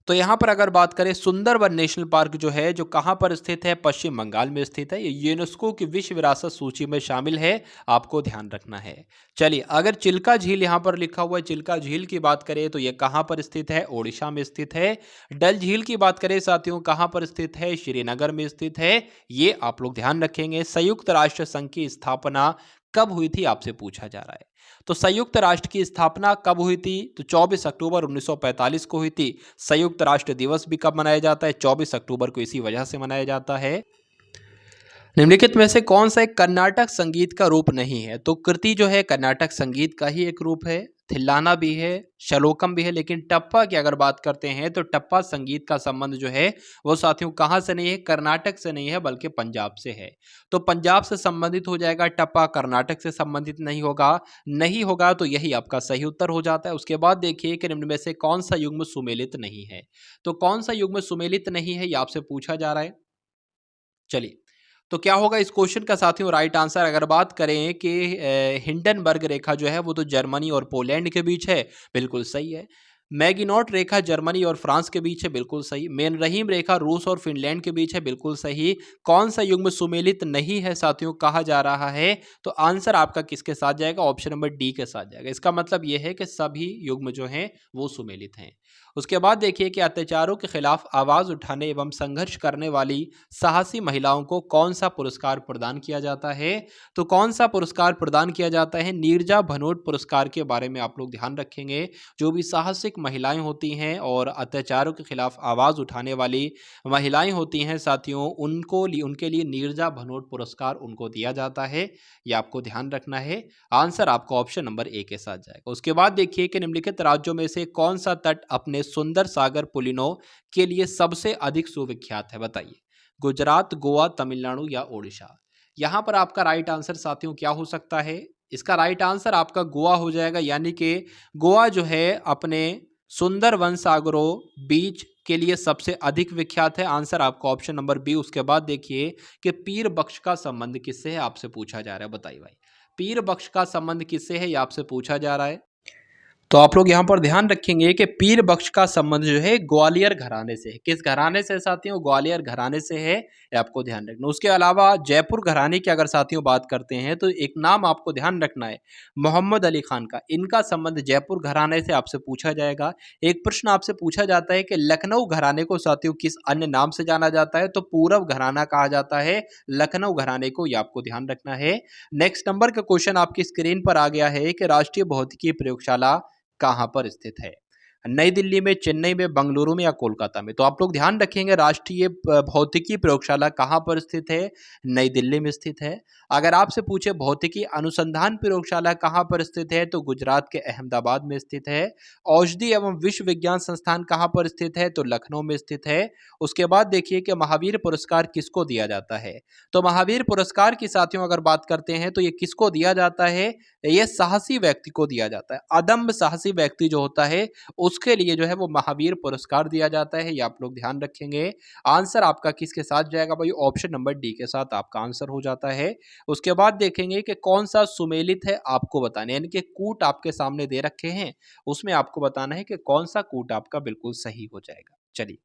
तो यहाँ पर अगर बात करें सुंदरबन नेशनल पार्क जो है, जो कहाँ पर स्थित है? पश्चिम बंगाल में स्थित है। ये यूनेस्को की विश्व विरासत सूची में शामिल है, आपको ध्यान रखना है। चलिए, अगर चिल्का झील यहाँ पर लिखा हुआ है, चिल्का झील की बात करें तो ये कहाँ पर स्थित है? ओडिशा में स्थित है। डल झील की बात करें साथियों, कहाँ पर स्थित है? श्रीनगर में स्थित है। ये आप लोग ध्यान रखेंगे। संयुक्त राष्ट्र संघ की स्थापना कब हुई थी आपसे पूछा जा रहा है। तो संयुक्त राष्ट्र की स्थापना कब हुई थी? तो 24 अक्टूबर 1945 को हुई थी। संयुक्त राष्ट्र दिवस भी कब मनाया जाता है? 24 अक्टूबर को इसी वजह से मनाया जाता है। निम्नलिखित में से कौन सा एक कर्नाटक संगीत का रूप नहीं है? तो कृति जो है कर्नाटक संगीत का ही एक रूप है। थिल्लाना भी है, शलोकम भी है, लेकिन टप्पा की अगर बात करते हैं तो टप्पा संगीत का संबंध जो है वो साथियों कहाँ से नहीं है? कर्नाटक से नहीं है, बल्कि पंजाब से है। तो पंजाब से संबंधित हो जाएगा टप्पा, कर्नाटक से संबंधित नहीं होगा। नहीं होगा तो यही आपका सही उत्तर हो जाता है। उसके बाद देखिए कि निम्न में से कौन सा युग्म सुमेलित नहीं है? तो कौन सा युग्म सुमेलित नहीं है, ये आपसे पूछा जा रहा है। चलिए, तो क्या होगा इस क्वेश्चन का साथियों राइट आंसर? अगर बात करें कि हिंडनबर्ग रेखा जो है वो तो जर्मनी और पोलैंड के बीच है, बिल्कुल सही है। मैगिनॉट रेखा जर्मनी और फ्रांस के बीच है, बिल्कुल सही। मेनरहीम रेखा रूस और फिनलैंड के बीच है, बिल्कुल सही। कौन सा युग्म सुमेलित नहीं है साथियों कहा जा रहा है? तो आंसर आपका किसके साथ जाएगा? ऑप्शन नंबर डी के साथ जाएगा। इसका मतलब यह है कि सभी युग्म जो हैं वो सुमेलित हैं। उसके बाद देखिए कि अत्याचारों के खिलाफ आवाज उठाने एवं संघर्ष करने वाली साहसी महिलाओं को कौन सा पुरस्कार प्रदान किया जाता है? तो कौन सा पुरस्कार प्रदान किया जाता है? नीरजा भनोट पुरस्कार के बारे में आप लोग ध्यान रखेंगे। जो भी साहसिक महिलाएं होती हैं और अत्याचारों के खिलाफ आवाज उठाने वाली महिलाएं होती हैं साथियों, उनके लिए नीरजा भनोट पुरस्कार उनको दिया जाता है। ये आपको ध्यान रखना है। आंसर आपका ऑप्शन नंबर ए के साथ जाएगा। उसके बाद देखिए कि निम्नलिखित राज्यों में से कौन सा तट अपने सुंदर सागर पुलिनों के लिए सबसे अधिक सुविख्यात है? बताइए। गुजरात, गोवा, तमिलनाडु या ओडिशा? यहां पर आपका राइट आंसर साथियों क्या हो सकता है? इसका राइट आंसर आपका गोवा हो जाएगा। यानी कि गोवा जो है अपने सुंदर वन सागरों बीच के लिए सबसे अधिक विख्यात है। आंसर आपका ऑप्शन नंबर बी। उसके बाद देखिए कि पीर बख्श का संबंध किससे है आपसे पूछा जा रहा है। बताइए भाई, पीर बख्श का संबंध किससे है, ये आपसे पूछा जा रहा है। तो आप लोग यहाँ पर ध्यान रखेंगे कि पीर बख्श का संबंध जो है ग्वालियर घराने से है। किस घराने से साथियों? ग्वालियर घराने से है, ये आपको ध्यान रखना। उसके अलावा जयपुर घराने की अगर साथियों बात करते हैं तो एक नाम आपको ध्यान रखना है, मोहम्मद अली खान का। इनका संबंध जयपुर घराने से आपसे पूछा जाएगा। एक प्रश्न आपसे पूछा जाता है कि लखनऊ घराने को साथियों किस अन्य नाम से जाना जाता है? तो पूरब घराना कहा जाता है लखनऊ घराने को, ये आपको ध्यान रखना है। नेक्स्ट नंबर का क्वेश्चन आपकी स्क्रीन पर आ गया है कि राष्ट्रीय भौतिकी प्रयोगशाला कहाँ पर स्थित है? नई दिल्ली में, चेन्नई में, बंगलुरु में या कोलकाता में? तो आप लोग ध्यान रखेंगे राष्ट्रीय भौतिकी प्रयोगशाला कहाँ पर स्थित है? नई दिल्ली में स्थित है। अगर आपसे पूछे भौतिकी अनुसंधान प्रयोगशाला कहाँ पर स्थित है? तो गुजरात के अहमदाबाद में स्थित है। औषधि एवं विश्व विज्ञान संस्थान कहाँ पर स्थित है? तो लखनऊ में स्थित है। उसके बाद देखिए कि महावीर पुरस्कार किसको दिया जाता है? तो महावीर पुरस्कार की साथियों अगर बात करते हैं तो ये किसको दिया जाता है? ये साहसी व्यक्ति को दिया जाता है। अदम्य साहसी व्यक्ति जो होता है उसके लिए जो है वो महावीर पुरस्कार दिया जाता है। ये आप लोग ध्यान रखेंगे। आंसर आपका किसके साथ जाएगा भाई? ऑप्शन नंबर डी के साथ आपका आंसर हो जाता है। उसके बाद देखेंगे कि कौन सा सुमेलित है आपको बताना है, यानी कि कूट आपके सामने दे रखे हैं, उसमें आपको बताना है कि कौन सा कूट आपका बिल्कुल सही हो जाएगा। चलिए,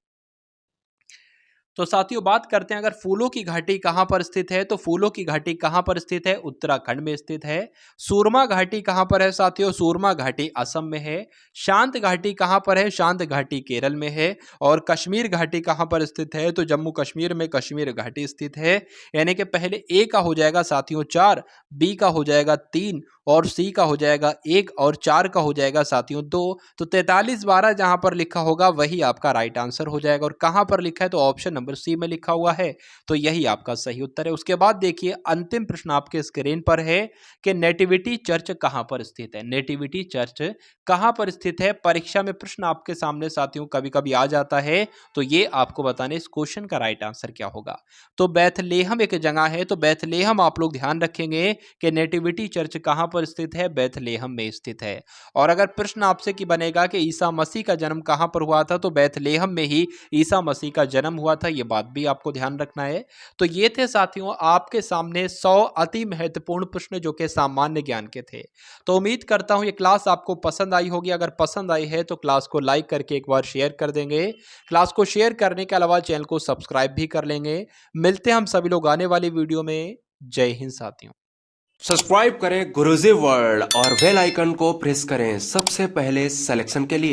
तो साथियों बात करते हैं अगर फूलों की घाटी कहां पर स्थित है, तो फूलों की घाटी कहां पर स्थित है, उत्तराखंड में स्थित है। सूरमा घाटी कहां पर है साथियों, सूरमा घाटी असम में है। शांत घाटी कहां पर है, शांत घाटी केरल में है। और कश्मीर घाटी कहां पर स्थित है, तो जम्मू कश्मीर में कश्मीर घाटी स्थित है। यानी कि पहले ए का हो जाएगा साथियों 4, बी का हो जाएगा 3 और सी का हो जाएगा 1 और 4 का हो जाएगा साथियों 2। तो 4312 जहां पर लिखा होगा वही आपका राइट आंसर हो जाएगा। और कहां पर लिखा है, तो ऑप्शन नंबर सी में लिखा हुआ है, तो यही आपका सही उत्तर है। उसके बाद देखिए अंतिम प्रश्न आपके स्क्रीन पर है कि नेटिविटी चर्च कहां पर स्थित है। नेटिविटी चर्च कहां पर स्थित है, परीक्षा में प्रश्न आपके सामने साथियों कभी कभी आ जाता है, तो ये आपको बताने इस क्वेश्चन का राइट आंसर क्या होगा। तो बैथलेहम एक जगह है, तो बैथलेहम आप लोग ध्यान रखेंगे कि नेटिविटी चर्च कहां पर स्थित है, बैथलेहम में स्थित है। और अगर प्रश्न आपसे कि बनेगा कि ईसा मसीह का जन्म कहां पर हुआ था, तो बैथलेहम में ही ईसा मसीह का जन्म हुआ था, यह बात भी आपको ध्यान रखना है। तो ये थे साथियों आपके सामने 100 अति महत्वपूर्ण प्रश्न जो कि सामान्य ज्ञान के थे। तो उम्मीद करता हूं ये क्लास आपको पसंद आई होगी। अगर पसंद आई है तो क्लास को लाइक करके एक बार शेयर कर देंगे। क्लास को शेयर करने के अलावा चैनल को सब्सक्राइब भी कर लेंगे। मिलते हैं हम सभी लोग आने वाली वीडियो में। जय हिंद साथियों। सब्सक्राइब करें गुरुजी वर्ल्ड और बेल आइकन को प्रेस करें सबसे पहले सिलेक्शन के लिए।